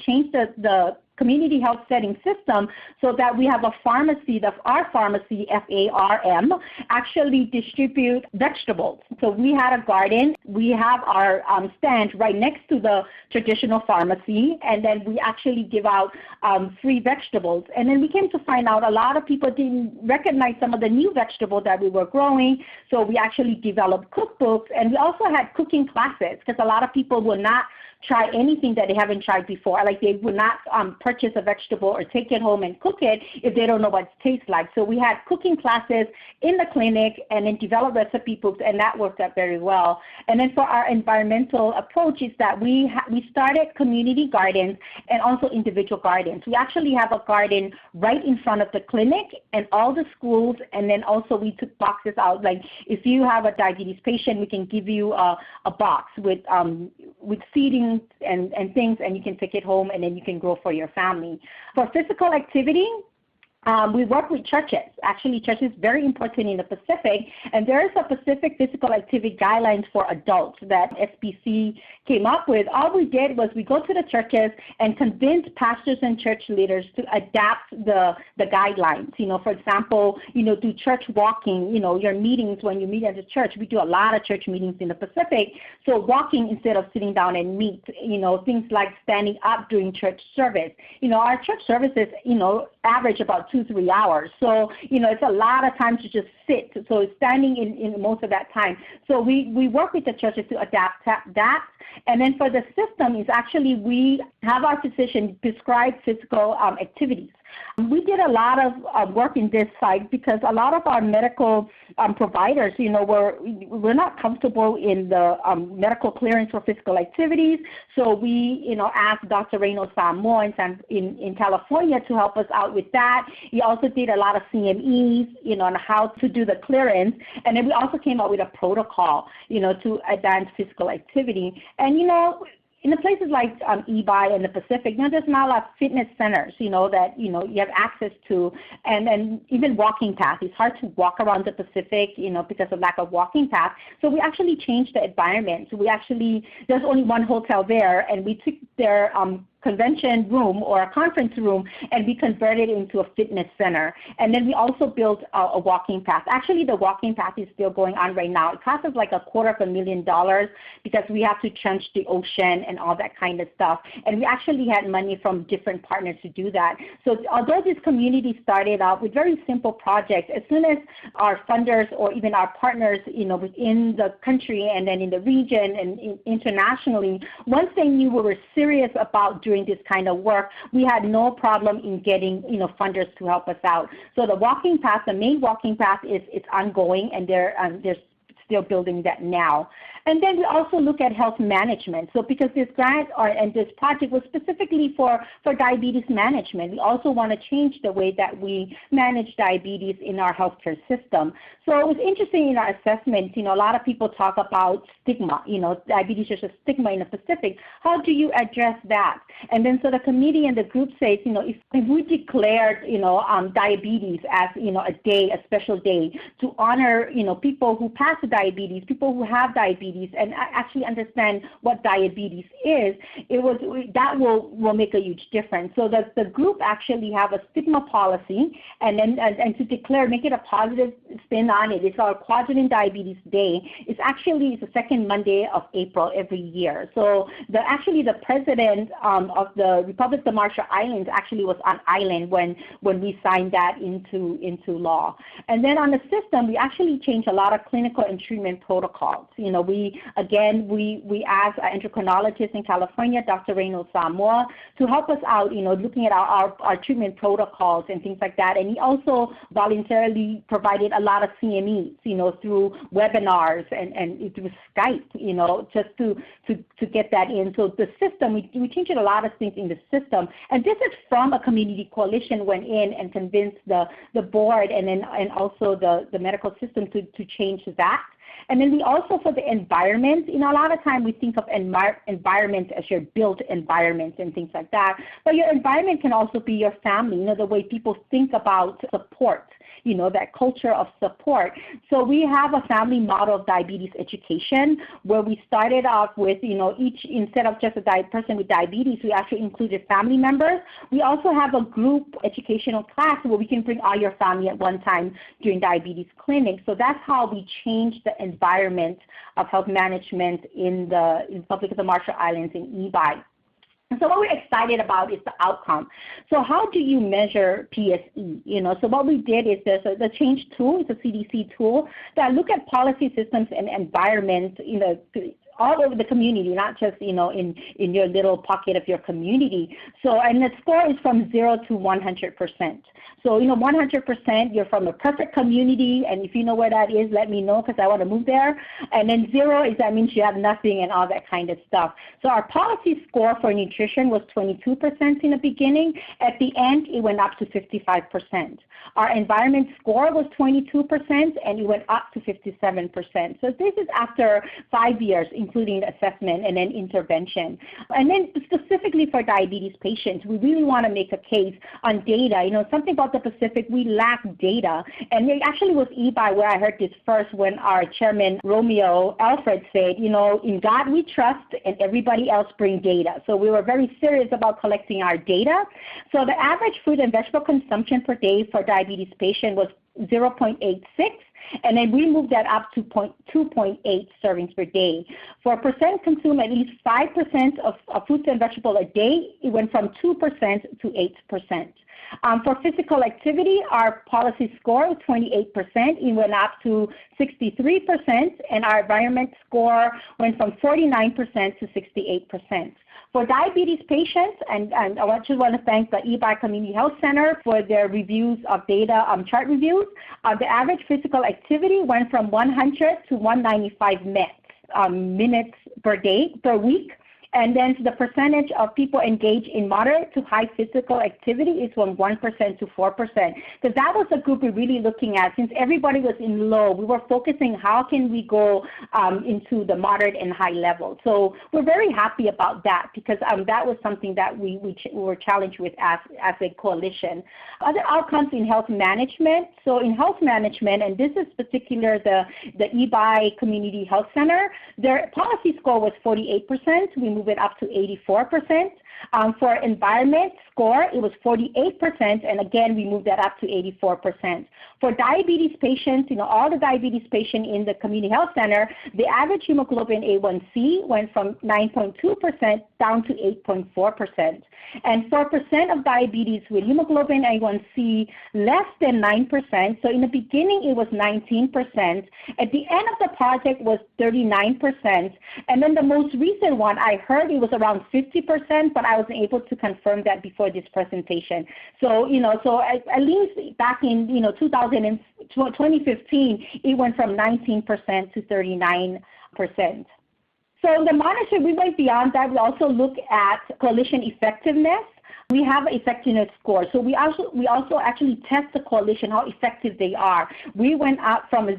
changed the community health setting system so that we have a pharmacy, our pharmacy, FARM, actually distribute vegetables. So we had a garden. We have our stand right next to the traditional pharmacy, and then we actually give out free vegetables. And then we came to find out a lot of people didn't recognize some of the new vegetables that we were growing, so we actually developed cookbooks, and we also had cooking classes because a lot of people were not try anything that they haven't tried before. Like they would not purchase a vegetable or take it home and cook it if they don't know what it tastes like. So we had cooking classes in the clinic and then developed recipe books, and that worked out very well. And then for our environmental approach is that we started community gardens and also individual gardens. We actually have a garden right in front of the clinic and all the schools, and then also we took boxes out. Like if you have a diabetes patient, we can give you a box with seeding and things, and you can take it home and then you can grow for your family. For physical activity, we work with churches. Actually, churches is very important in the Pacific, and there is a Pacific physical activity guidelines for adults that SPC came up with. All we did was we go to the churches and convince pastors and church leaders to adapt the guidelines. For example, do church walking, your meetings when you meet at the church. We do a lot of church meetings in the Pacific. So walking instead of sitting down and meet, things like standing up during church service. Our church services, average about 2-3 hours. So, it's a lot of time to just sit. So standing in most of that time. So we work with the churches to adapt that. And then for the system is actually we have our physician prescribe physical activities. We did a lot of work in this site because a lot of our medical providers, we're not comfortable in the medical clearance for physical activities. So we, asked Dr. Reno Samoa in California to help us out with that. He also did a lot of CMEs, on how to do the clearance. And then we also came up with a protocol, to advance physical activity. And, in the places like EBI and the Pacific, there's not a lot of fitness centers, that, you have access to, and even walking paths. It's hard to walk around the Pacific, because of lack of walking paths. So we actually changed the environment. So there's only one hotel there, and we took their convention room or a conference room, and we converted it into a fitness center. And then we also built a walking path. Actually, the walking path is still going on right now. It costs us like $250,000 because we have to trench the ocean and all that kind of stuff. And we actually had money from different partners to do that. So although this community started out with very simple projects, as soon as our funders or even our partners, within the country and then in the region and internationally, once they knew we were serious about doing this kind of work, we had no problem in getting, funders to help us out. So the walking path, the main walking path it's ongoing, and they're still building that now. And then we also look at health management. So because this grant and this project was specifically for diabetes management, we also want to change the way that we manage diabetes in our healthcare system. So it was interesting in our assessment, a lot of people talk about stigma, diabetes is a stigma in the Pacific. How do you address that? And then so the committee and the group says, if we declared, diabetes as, a special day to honor, people who pass diabetes, people who have diabetes, and actually understand what diabetes is, that will make a huge difference. So that the group actually have a stigma policy, and then and to declare, make it a positive spin on it. It's our Quadrant Diabetes Day. It's the second Monday of April every year. So the president of the Republic of the Marshall Islands actually was on island when we signed that into law. And then on the system, we actually changed a lot of clinical and treatment protocols. We asked our endocrinologist in California, Dr. Reno Samoa, to help us out, looking at our treatment protocols and things like that. And he also voluntarily provided a lot of CMEs, through webinars and through Skype, just to get that in. So the system, we changed a lot of things in the system. And this is from a community coalition went in and convinced the board and also the medical system to change that. And then we also, for the environment, a lot of time we think of environment as your built environment and things like that. But your environment can also be your family, the way people think about support. That culture of support. So we have a family model of diabetes education where we started off with, each, instead of just a person with diabetes, we actually included family members. We also have a group educational class where we can bring all your family at one time during diabetes clinic. So that's how we changed the environment of health management in the Republic of the Marshall Islands in EBI. So what we're excited about is the outcome. So how do you measure PSE? So what we did is there's the change tool. It's a CDC tool that look at policy systems and environment, all over the community, not just, in your little pocket of your community. So, and the score is from 0 to 100%. So, 100%, you're from a perfect community, and if you know where that is, let me know because I want to move there. And then 0 is that means you have nothing and all that kind of stuff. So our policy score for nutrition was 22% in the beginning. At the end, it went up to 55%. Our environment score was 22%, and it went up to 57%. So this is after 5 years, including the assessment and then intervention. And then specifically for diabetes patients, we really want to make a case on data. Something about the Pacific, we lack data. And it actually was EBI where I heard this first when our chairman, Romeo Alfred, said, in God we trust and everybody else bring data. So we were very serious about collecting our data. So the average fruit and vegetable consumption per day for diabetes patient was 0.86, and then we moved that up to 2.8 servings per day. For percent consume at least 5% of fruits and vegetables a day, it went from 2% to 8%. For physical activity, our policy score was 28%. It went up to 63%, and our environment score went from 49% to 68%. For diabetes patients, and I just want to thank the EBI Community Health Center for their reviews of data, chart reviews. The average physical activity went from 100 to 195 minutes per week. And then the percentage of people engaged in moderate to high physical activity is from 1% to 4%. Because that was the group we're really looking at. Since everybody was in low, we were focusing how can we go into the moderate and high level. So we're very happy about that because that was something that we were challenged with as a coalition. Other outcomes in health management. So in health management, and this is particular the EBI Community Health Center, their policy score was 48%. We moved it up to 84%. For environment score, it was 48%, and again, we moved that up to 84%. For diabetes patients, all the diabetes patients in the community health center, the average hemoglobin A1C went from 9.2% down to 8.4%. And for percent of diabetes with hemoglobin A1C less than 9%, so in the beginning it was 19%, at the end of the project was 39%, and then the most recent one, I heard it was around 50%, but I wasn't able to confirm that before this presentation. So, so at least back in, 2015, it went from 19% to 39%. So the monitor, we went beyond that. We also look at coalition effectiveness. We have an effectiveness score. So we also actually test the coalition, how effective they are. We went up from a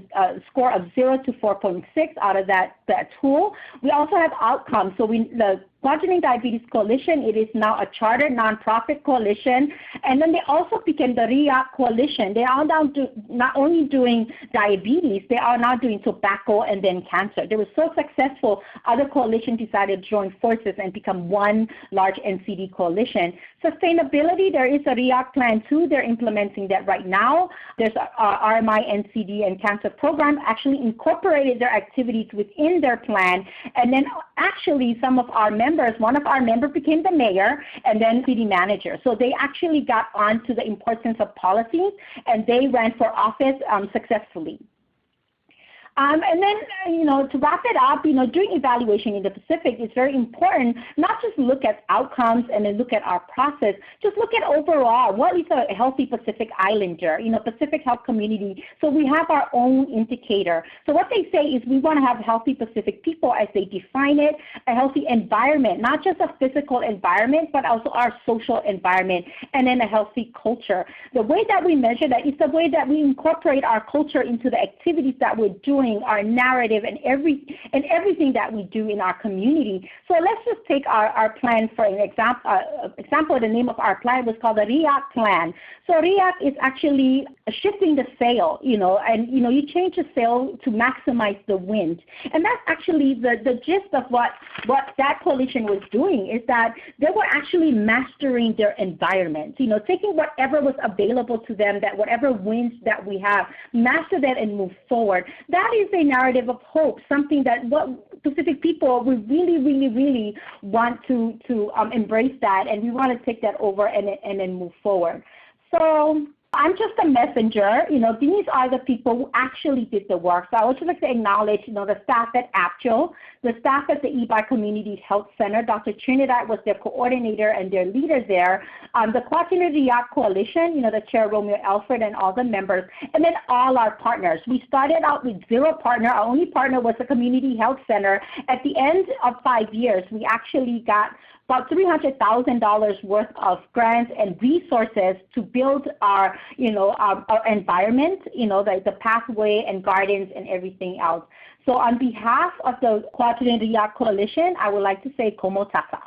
score of 0 to 4.6 out of that tool. We also have outcomes. So the Quadrupling Diabetes Coalition, it is now a chartered nonprofit coalition. And then they also became the REAC Coalition. They are now not only doing diabetes, they are now doing tobacco and then cancer. They were so successful, other coalitions decided to join forces and become one large NCD coalition. Sustainability, there is a REAC plan too. They're implementing that right now. There's RMI, NCD, and cancer program actually incorporated their activities within their plan. And then actually some of our one of our members became the mayor and then city manager. So they actually got on to the importance of policies and they ran for office successfully. And then, to wrap it up, doing evaluation in the Pacific is very important, not just look at outcomes and then look at our process, just look at overall, what is a healthy Pacific Islander, Pacific Health Community. So we have our own indicator. So what they say is we want to have healthy Pacific people as they define it, a healthy environment, not just a physical environment, but also our social environment, and then a healthy culture. The way that we measure that is the way that we incorporate our culture into the activities that we're doing, our narrative, and everything that we do in our community. So let's just take our plan for an example. The name of our plan was called the REAC plan. So REAC is actually shifting the sail, and you change the sail to maximize the wind. And that's actually the gist of what that coalition was doing, is that they were actually mastering their environment, taking whatever was available to them, that whatever winds that we have, master that and move forward. That is a narrative of hope, something that what Pacific people, we really, really, really want to embrace that, and we want to take that over and then move forward. So I'm just a messenger. These are the people who actually did the work. So I would just like to acknowledge, the staff at APCHO, the staff at the eBay Community Health Center. Dr. Trinidad was their coordinator and their leader there. The Quaternary Yacht Coalition, the chair Romeo Alfred and all the members, and then all our partners. We started out with 0 partner. Our only partner was the Community Health Center. At the end of 5 years, we actually got about $300,000 worth of grants and resources to build our environment, the pathway and gardens and everything else. So on behalf of the Quaternary Yacht Coalition, I would like to say Komo Tasa.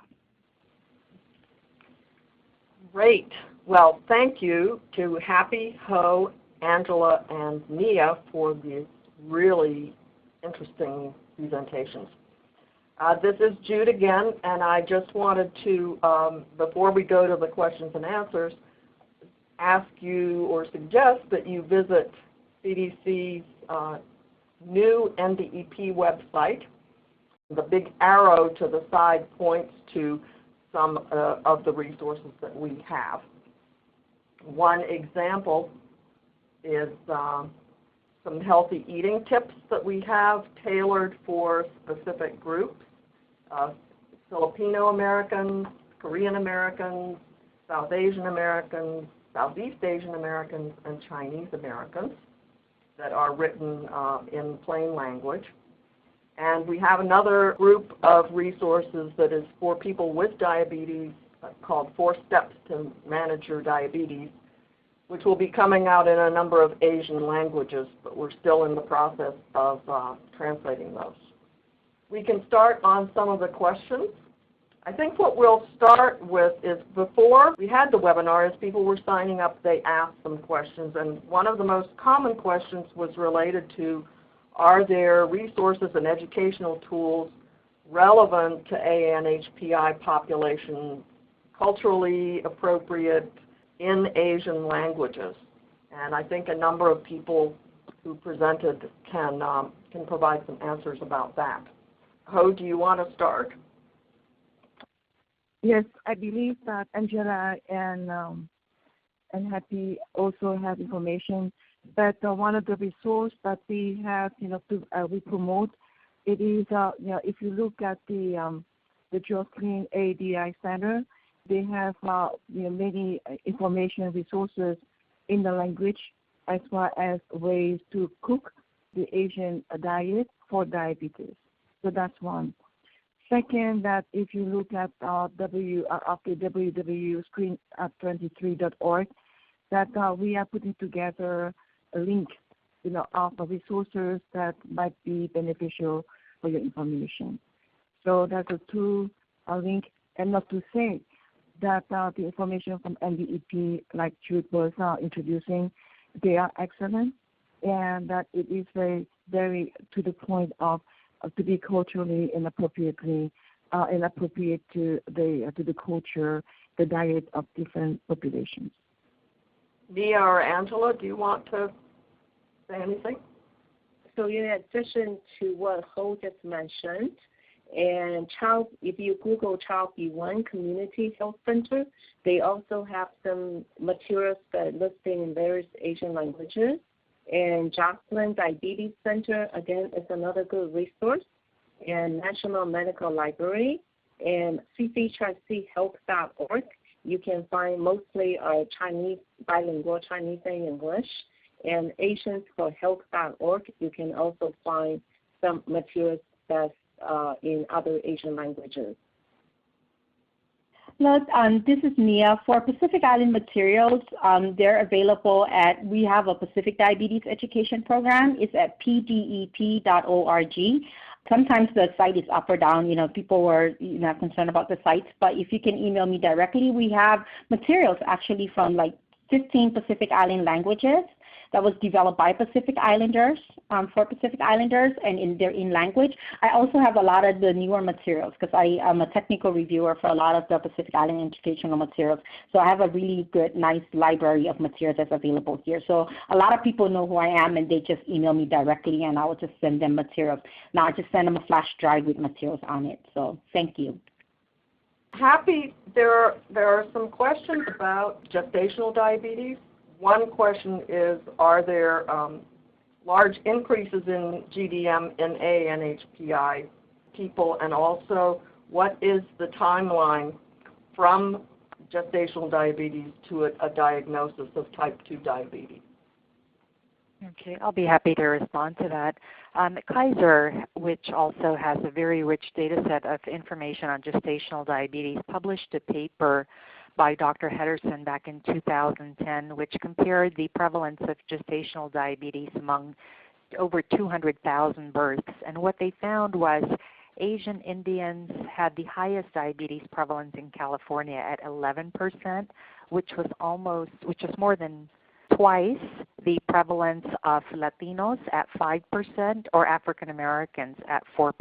Great. Well, thank you to Happy, Ho, Angela, and Mia for these really interesting presentations. This is Jude again, and I just wanted to, before we go to the questions and answers, ask you or suggest that you visit CDC's new NDEP website. The big arrow to the side points to some of the resources that we have. One example is some healthy eating tips that we have tailored for specific groups. Filipino Americans, Korean Americans, South Asian Americans, Southeast Asian Americans, and Chinese Americans that are written in plain language. And we have another group of resources that is for people with diabetes called 4 Steps to Manage Your Diabetes, which will be coming out in a number of Asian languages, but we're still in the process of translating those. We can start on some of the questions. I think what we'll start with is, before we had the webinar, as people were signing up, they asked some questions, and one of the most common questions was related to, are there resources and educational tools relevant to AANHPI population, culturally appropriate, in Asian languages? And I think a number of people who presented can provide some answers about that. Ho, do you want to start? Yes, I believe that Angela and Happy also have information. But one of the resources that we have, we promote, it is, if you look at the Jocelyn ADI Center, they have many information resources in the language, as well as ways to cook the Asian diet for diabetes. So that's one. Second, that if you look at www.screen23.org, that we are putting together a link, of resources that might be beneficial for your information. So that's a link, and not to say that the information from NDEP, like Jude was introducing, they are excellent, and that it is very, very to the point of to be culturally and appropriately inappropriate to the culture, the diet of different populations. Mia or Angela, do you want to say anything? So in addition to what Ho just mentioned, and if you Google Child B1 Community Health Center, they also have some materials that are listed in various Asian languages. And Jocelyn Diabetes Center, again, is another good resource. And National Medical Library and cchrchealth.org. You can find mostly Chinese, bilingual Chinese and English. And asiansforhealth.org, you can also find some materials that's in other Asian languages. This is Mia. For Pacific Island materials, they're available we have a Pacific Diabetes Education Program. It's at pdep.org. Sometimes the site is up or down. People were concerned about the sites. But if you can email me directly, we have materials actually from like 15 Pacific Island languages that was developed by Pacific Islanders, for Pacific Islanders, and they're in language. I also have a lot of the newer materials because I am a technical reviewer for a lot of the Pacific Island educational materials. So I have a really good, nice library of materials that's available here. So a lot of people know who I am, and they just email me directly, and I will just send them materials. Now I just send them a flash drive with materials on it. So thank you. Happy, there are some questions about gestational diabetes one question is, are there large increases in GDM in AANHPI people, and also what is the timeline from gestational diabetes to a diagnosis of type 2 diabetes? Okay, I'll be happy to respond to that. Kaiser, which also has a very rich data set of information on gestational diabetes, published a paper by Dr. Hederson back in 2010, which compared the prevalence of gestational diabetes among over 200,000 births. And what they found was Asian Indians had the highest diabetes prevalence in California at 11%, which was more than twice the prevalence of Latinos at 5% or African Americans at 4%.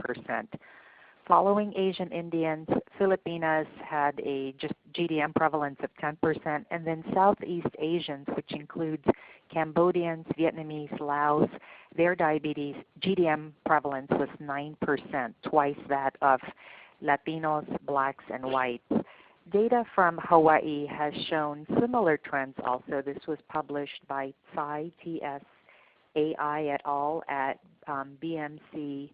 Following Asian Indians, Filipinas had a GDM prevalence of 10%, and then Southeast Asians, which includes Cambodians, Vietnamese, Laos, their diabetes GDM prevalence was 9%, twice that of Latinos, blacks, and whites. Data from Hawaii has shown similar trends also. This was published by Tsai, T-S-A-I et al. At BMC.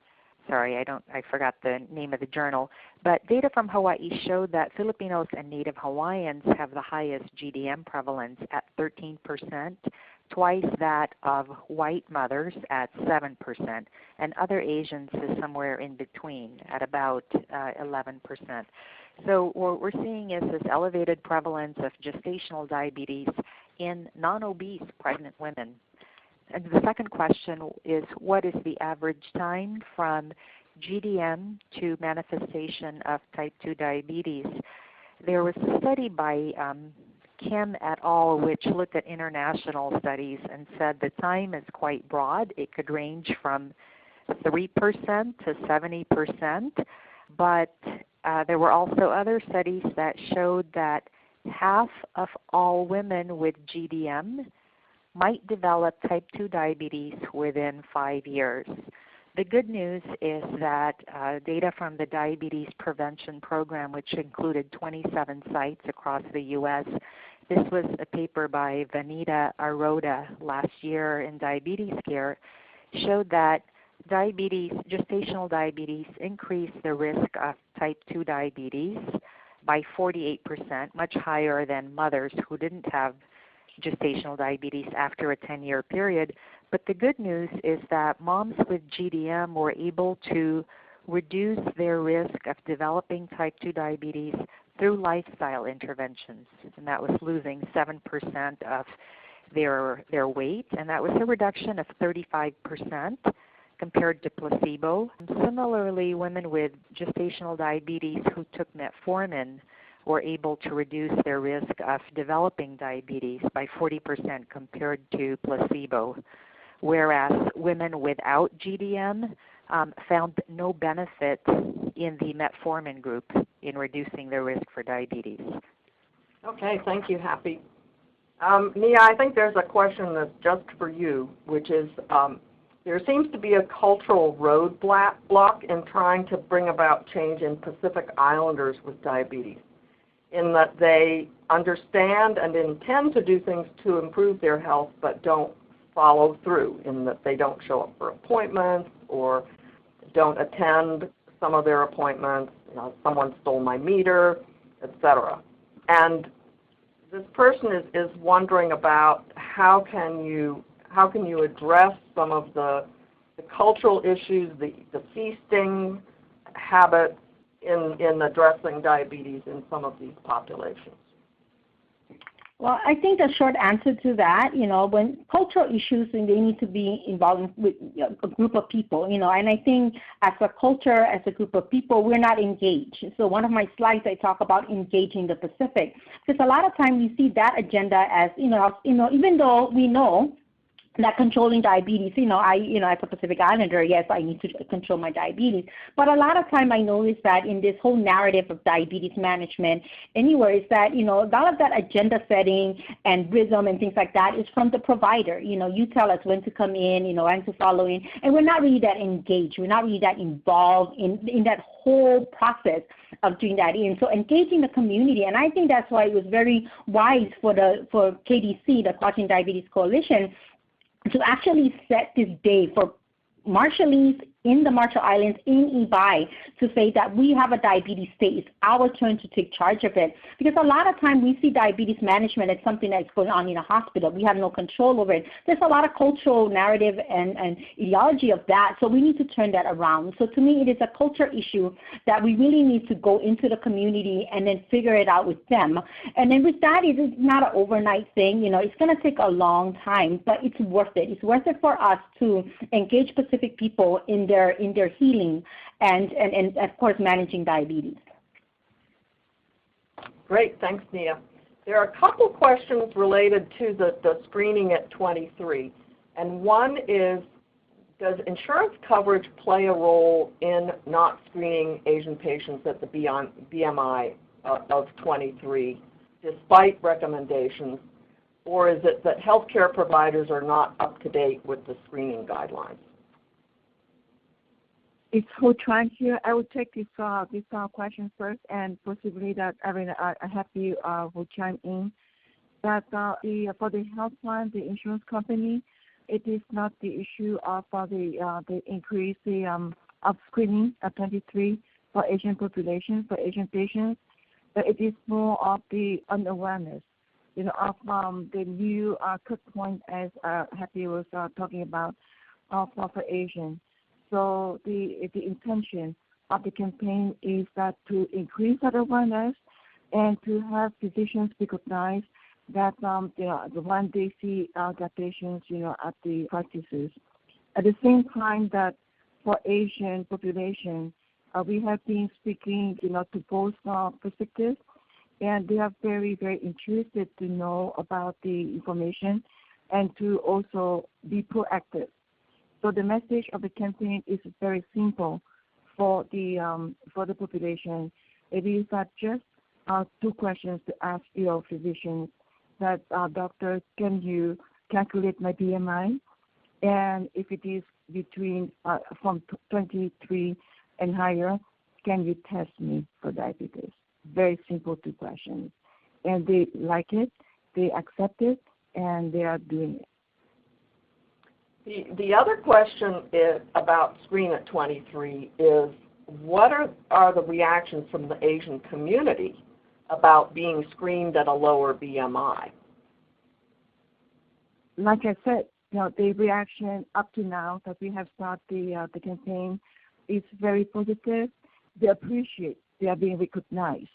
Sorry, I forgot the name of the journal. But data from Hawaii showed that Filipinos and Native Hawaiians have the highest GDM prevalence at 13%, twice that of white mothers at 7%, and other Asians is somewhere in between at about 11%. So what we're seeing is this elevated prevalence of gestational diabetes in non-obese pregnant women. And the second question is, what is the average time from GDM to manifestation of type 2 diabetes? There was a study by Kim et al., which looked at international studies and said the time is quite broad. It could range from 3% to 70%, but there were also other studies that showed that half of all women with GDM might develop type 2 diabetes within 5 years. The good news is that data from the Diabetes Prevention Program, which included 27 sites across the U.S., this was a paper by Vanita Aroda last year in Diabetes Care, showed that gestational diabetes increased the risk of type 2 diabetes by 48%, much higher than mothers who didn't have gestational diabetes after a 10-year period. But the good news is that moms with GDM were able to reduce their risk of developing type 2 diabetes through lifestyle interventions, and that was losing 7% of their weight, and that was a reduction of 35% compared to placebo. Similarly, women with gestational diabetes who took metformin were able to reduce their risk of developing diabetes by 40% compared to placebo, whereas women without GDM found no benefit in the metformin group in reducing their risk for diabetes. Okay, thank you, Happy. Nia, I think there's a question that's just for you, which is there seems to be a cultural roadblock in trying to bring about change in Pacific Islanders with diabetes, in that they understand and intend to do things to improve their health but don't follow through, in that they don't show up for appointments or don't attend some of their appointments. You know, someone stole my meter, etc. And this person is wondering about how can you address some of the cultural issues, the feasting habits in addressing diabetes in some of these populations? Well, I think the short answer to that, when cultural issues, they need to be involved with a group of people, and I think as a culture, as a group of people, we're not engaged. So one of my slides, I talk about engaging the Pacific, because a lot of times we see that agenda as, even though we know that controlling diabetes, as a Pacific Islander, yes, I need to control my diabetes. But a lot of time I notice that in this whole narrative of diabetes management, anywhere, is that, a lot of that agenda setting and rhythm and things like that is from the provider. You tell us when to come in, when to follow in, and we're not really that engaged. We're not really that involved in that whole process of doing that in. So engaging the community, and I think that's why it was very wise for KDC, the Caution Diabetes Coalition, to actually set this day for Marshallese in the Marshall Islands, in Ibai, to say that we have a diabetes state. It's our turn to take charge of it. Because a lot of time we see diabetes management as something that's going on in a hospital. We have no control over it. There's a lot of cultural narrative and ideology of that, so we need to turn that around. So to me, it is a culture issue that we really need to go into the community and then figure it out with them. And then with that, it is not an overnight thing. You know, it's going to take a long time, but it's worth it. It's worth it for us to engage Pacific people in their healing and of course managing diabetes. Great, thanks, Nia. There are a couple questions related to the screening at 23, and one is, does insurance coverage play a role in not screening Asian patients at the BMI of 23, despite recommendations, or is it that healthcare providers are not up to date with the screening guidelines? It's Ho Tran here. I will take this question first, and possibly that I have you will chime in. That for the health plan, the insurance company, it is not the issue of the increase of screening at 23 for Asian population, for Asian patients, but it is more of the unawareness, you know, of the new cut point as Happy was talking about for Asian. So the intention of the campaign is that to increase that awareness and to have physicians recognize that when they see their patients, at the practices. At the same time that for Asian population, we have been speaking, to both perspectives, and they are very, very interested to know about the information and to also be proactive. So the message of the campaign is very simple for the population. It is that just 2 questions to ask your physician. That doctor, can you calculate my BMI? And if it is between from 23 and higher, can you test me for diabetes? Very simple 2 questions, and they like it, they accept it, and they are doing it. The other question is about Screen at 23 is, what are the reactions from the Asian community about being screened at a lower BMI? Like I said, the reaction up to now that we have started the campaign is very positive. They appreciate they are being recognized.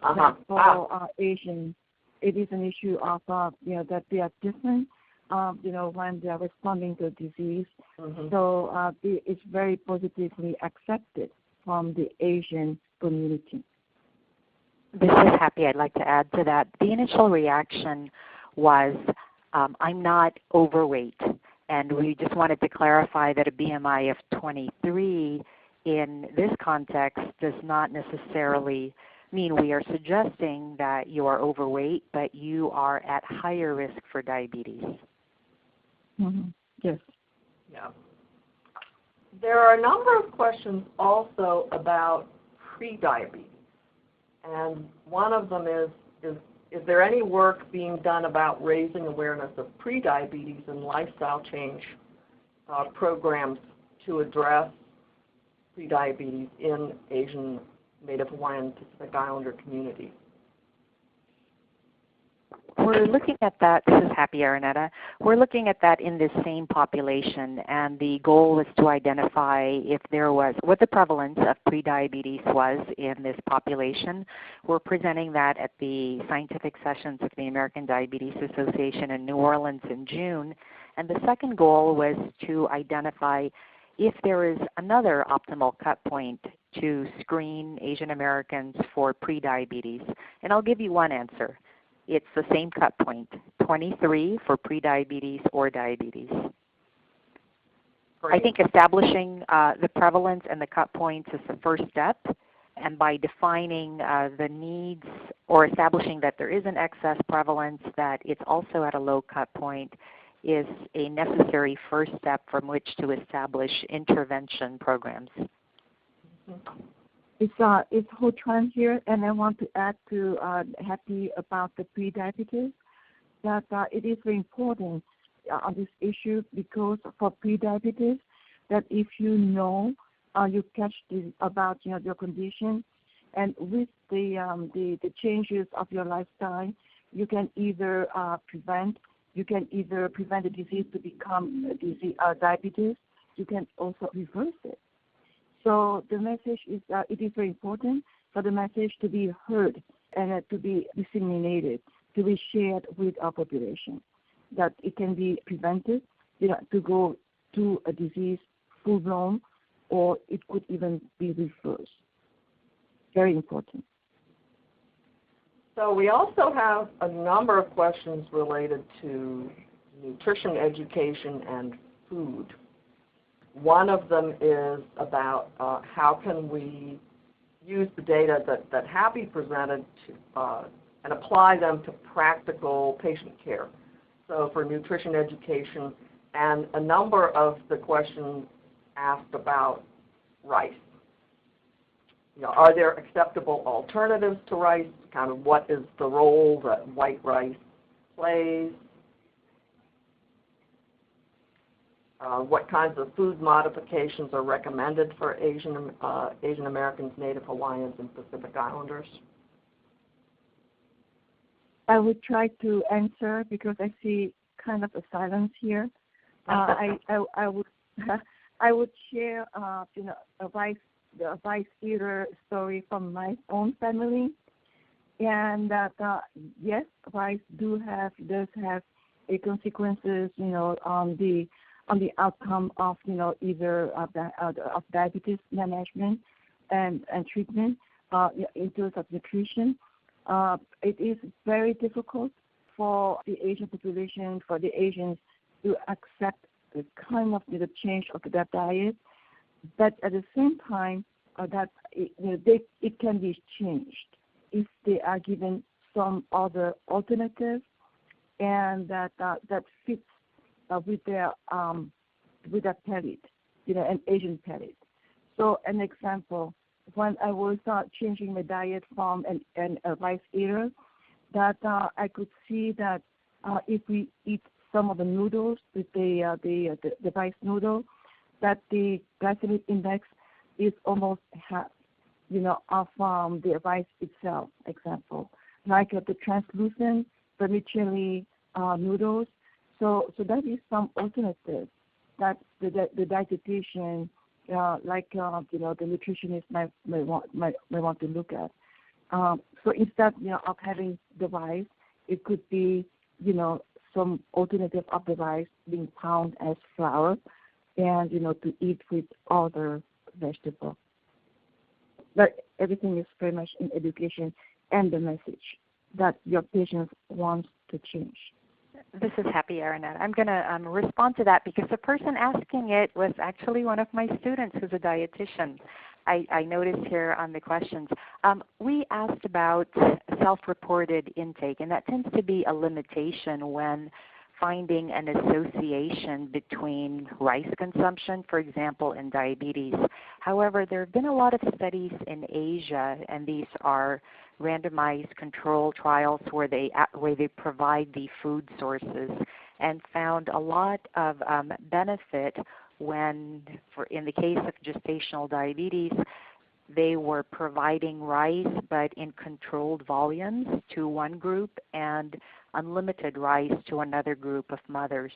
That for Asians, it is an issue of that they are different. When they are responding to disease. Mm-hmm. So it's very positively accepted from the Asian community. This is Happy. I'd like to add to that. The initial reaction was, I'm not overweight. And we just wanted to clarify that a BMI of 23 in this context does not necessarily mean we are suggesting that you are overweight, but you are at higher risk for diabetes. Mm-hmm. Yes. Yeah. There are a number of questions also about prediabetes, and one of them is there any work being done about raising awareness of prediabetes and lifestyle change programs to address prediabetes in Asian, Native Hawaiian, Pacific Islander communities? We're looking at that. This is Happy Araneta. We're looking at that in this same population, and the goal is to identify what the prevalence of prediabetes was in this population. We're presenting that at the scientific sessions of the American Diabetes Association in New Orleans in June. And the second goal was to identify if there is another optimal cut point to screen Asian Americans for prediabetes. And I'll give you one answer. It's the same cut point, 23 for prediabetes or diabetes. Great. I think establishing the prevalence and the cut points is the first step, and by defining the needs or establishing that there is an excess prevalence, that it's also at a low cut point, is a necessary first step from which to establish intervention programs. Mm-hmm. It's Ho Tran here, and I want to add to Happy about the pre-diabetes that it is very important on this issue because for pre-diabetes that if you know you catch about your condition, and with the changes of your lifestyle, you can either prevent the disease to become diabetes. You can also reverse it. So the message is that it is very important for the message to be heard and to be disseminated, to be shared with our population, that it can be prevented, to go to a disease full-blown, or it could even be reversed. Very important. So we also have a number of questions related to nutrition education and food. One of them is about how can we use the data that Happy presented to, and apply them to practical patient care. So for nutrition education, and a number of the questions asked about rice. Are there acceptable alternatives to rice? Kind of what is the role that white rice plays? What kinds of food modifications are recommended for Asian Americans, Native Hawaiians, and Pacific Islanders? I would try to answer because I see kind of a silence here. I would share a rice eater story from my own family, and that yes, rice does have a consequences on the outcome of either of diabetes management and treatment in terms of nutrition. It is very difficult for the Asian population, for the Asians to accept the kind of the change of their diet, but at the same time that it can be changed if they are given some other alternative and that fits with their palate, an Asian palate. So an example, when I was changing my diet from a rice eater, that I could see that if we eat some of the noodles with the rice noodle, that the glycemic index is almost half, of the rice itself. Example, like the translucent vermicelli noodles. So that is some alternative that the dietitian, like the nutritionist might want to look at. So instead of having the rice, it could be some alternative of the rice being pounded as flour, and to eat with other vegetables. But everything is very much in education and the message that your patient wants to change. This is Happy Aranette. I'm going to respond to that because the person asking it was actually one of my students who's a dietitian. I noticed here on the questions. We asked about self-reported intake, and that tends to be a limitation when finding an association between rice consumption, for example, and diabetes. However, there have been a lot of studies in Asia, and these are randomized control trials where they provide the food sources, and found a lot of benefit when, in the case of gestational diabetes, they were providing rice but in controlled volumes to one group and unlimited rice to another group of mothers.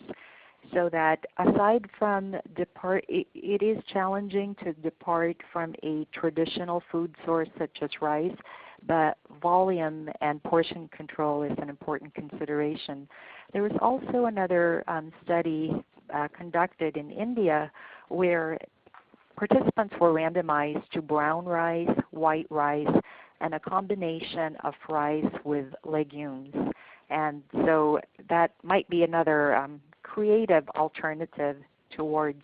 So that aside from it is challenging to depart from a traditional food source such as rice, but volume and portion control is an important consideration. There was also another study conducted in India where participants were randomized to brown rice, white rice, and a combination of rice with legumes. And so that might be another creative alternative towards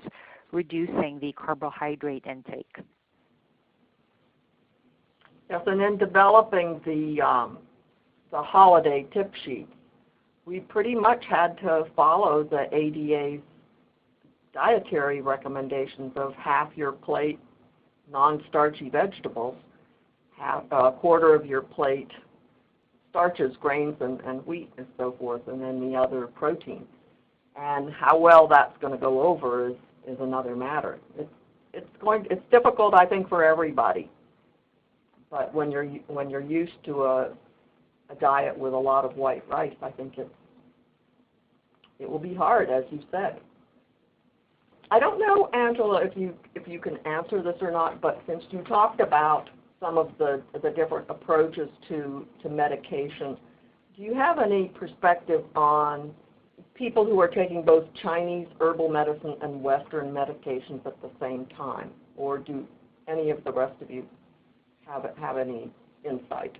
reducing the carbohydrate intake. Yes, and in developing the holiday tip sheet, we pretty much had to follow the ADA's dietary recommendations of half your plate non-starchy vegetables. half, a quarter of your plate starches, grains, and wheat and so forth, and then the other protein. And how well that's going to go over is another matter. It's difficult, I think, for everybody. But when you're used to a diet with a lot of white rice, I think it will be hard, as you said. I don't know, Angela, if you can answer this or not, but since you talked about some of the different approaches to medication, do you have any perspective on people who are taking both Chinese herbal medicine and Western medications at the same time? Or do any of the rest of you have any insight?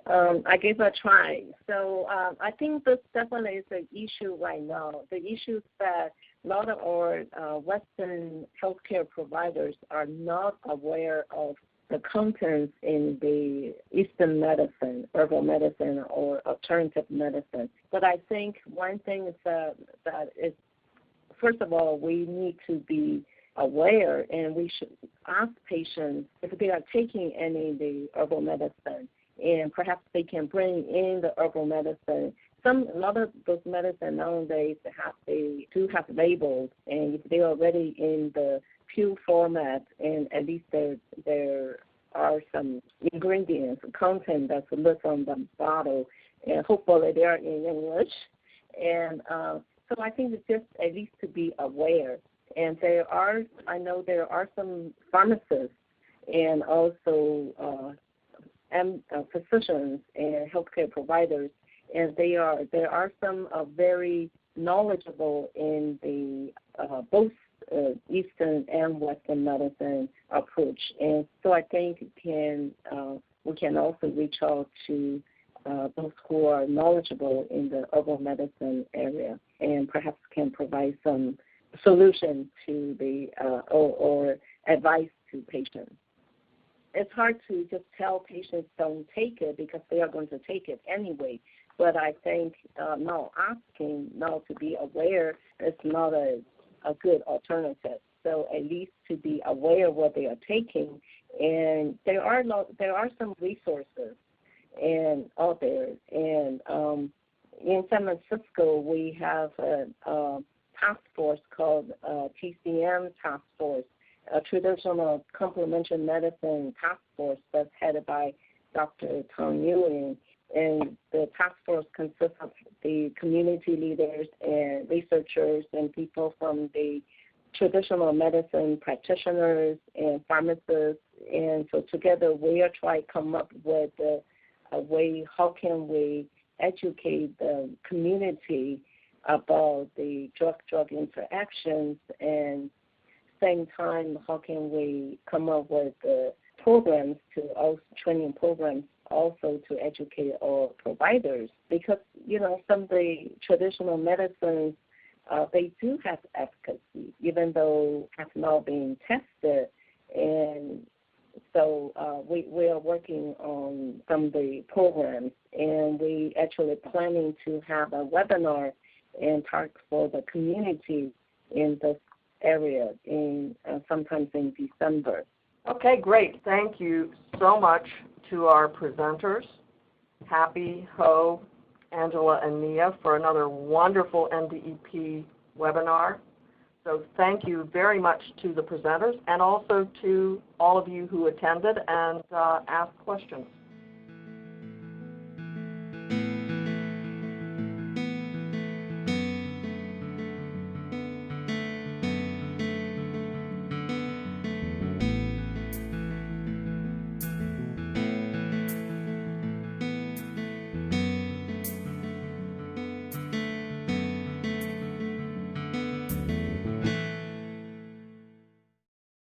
I gave it a try. So I think this definitely is an issue right now. The issue is that a lot of our Western healthcare providers are not aware of the contents in the Eastern medicine, herbal medicine, or alternative medicine. But I think one thing is that is, first of all, we need to be aware, and we should ask patients if they are taking any of the herbal medicine, and perhaps they can bring in the herbal medicine. A lot of those medicine nowadays they do have labels, and if they're already in the pill format, and at least there are some ingredients, content that's listed on the bottle, and hopefully they are in English. And so I think it's just at least to be aware. And I know there are some pharmacists and also physicians and healthcare providers, and there are some very knowledgeable in the both Eastern and Western medicine approach. And so I think we can also reach out to those who are knowledgeable in the herbal medicine area, and perhaps can provide some solution to the or advice to patients. It's hard to just tell patients don't take it because they are going to take it anyway. But I think now asking, now to be aware, is not a good alternative. So at least to be aware of what they are taking, and there are some resources and out there. And in San Francisco, we have a task force called TCM Task Force, a traditional complementary medicine task force that's headed by Dr. Tom Ewing. And the task force consists of the community leaders and researchers and people from the traditional medicine practitioners and pharmacists. And so together we are trying to come up with a way, how can we educate the community about the drug-drug interactions, and same time, how can we come up with programs training programs also to educate our providers, because some of the traditional medicines they do have efficacy even though have not been tested. And so we are working on some of the programs, and we actually planning to have a webinar and talk for the community in this area sometimes in December. Okay, great. Thank you so much to our presenters, Happy, Ho, Angela, and Mia, for another wonderful NDEP webinar. So thank you very much to the presenters, and also to all of you who attended and asked questions.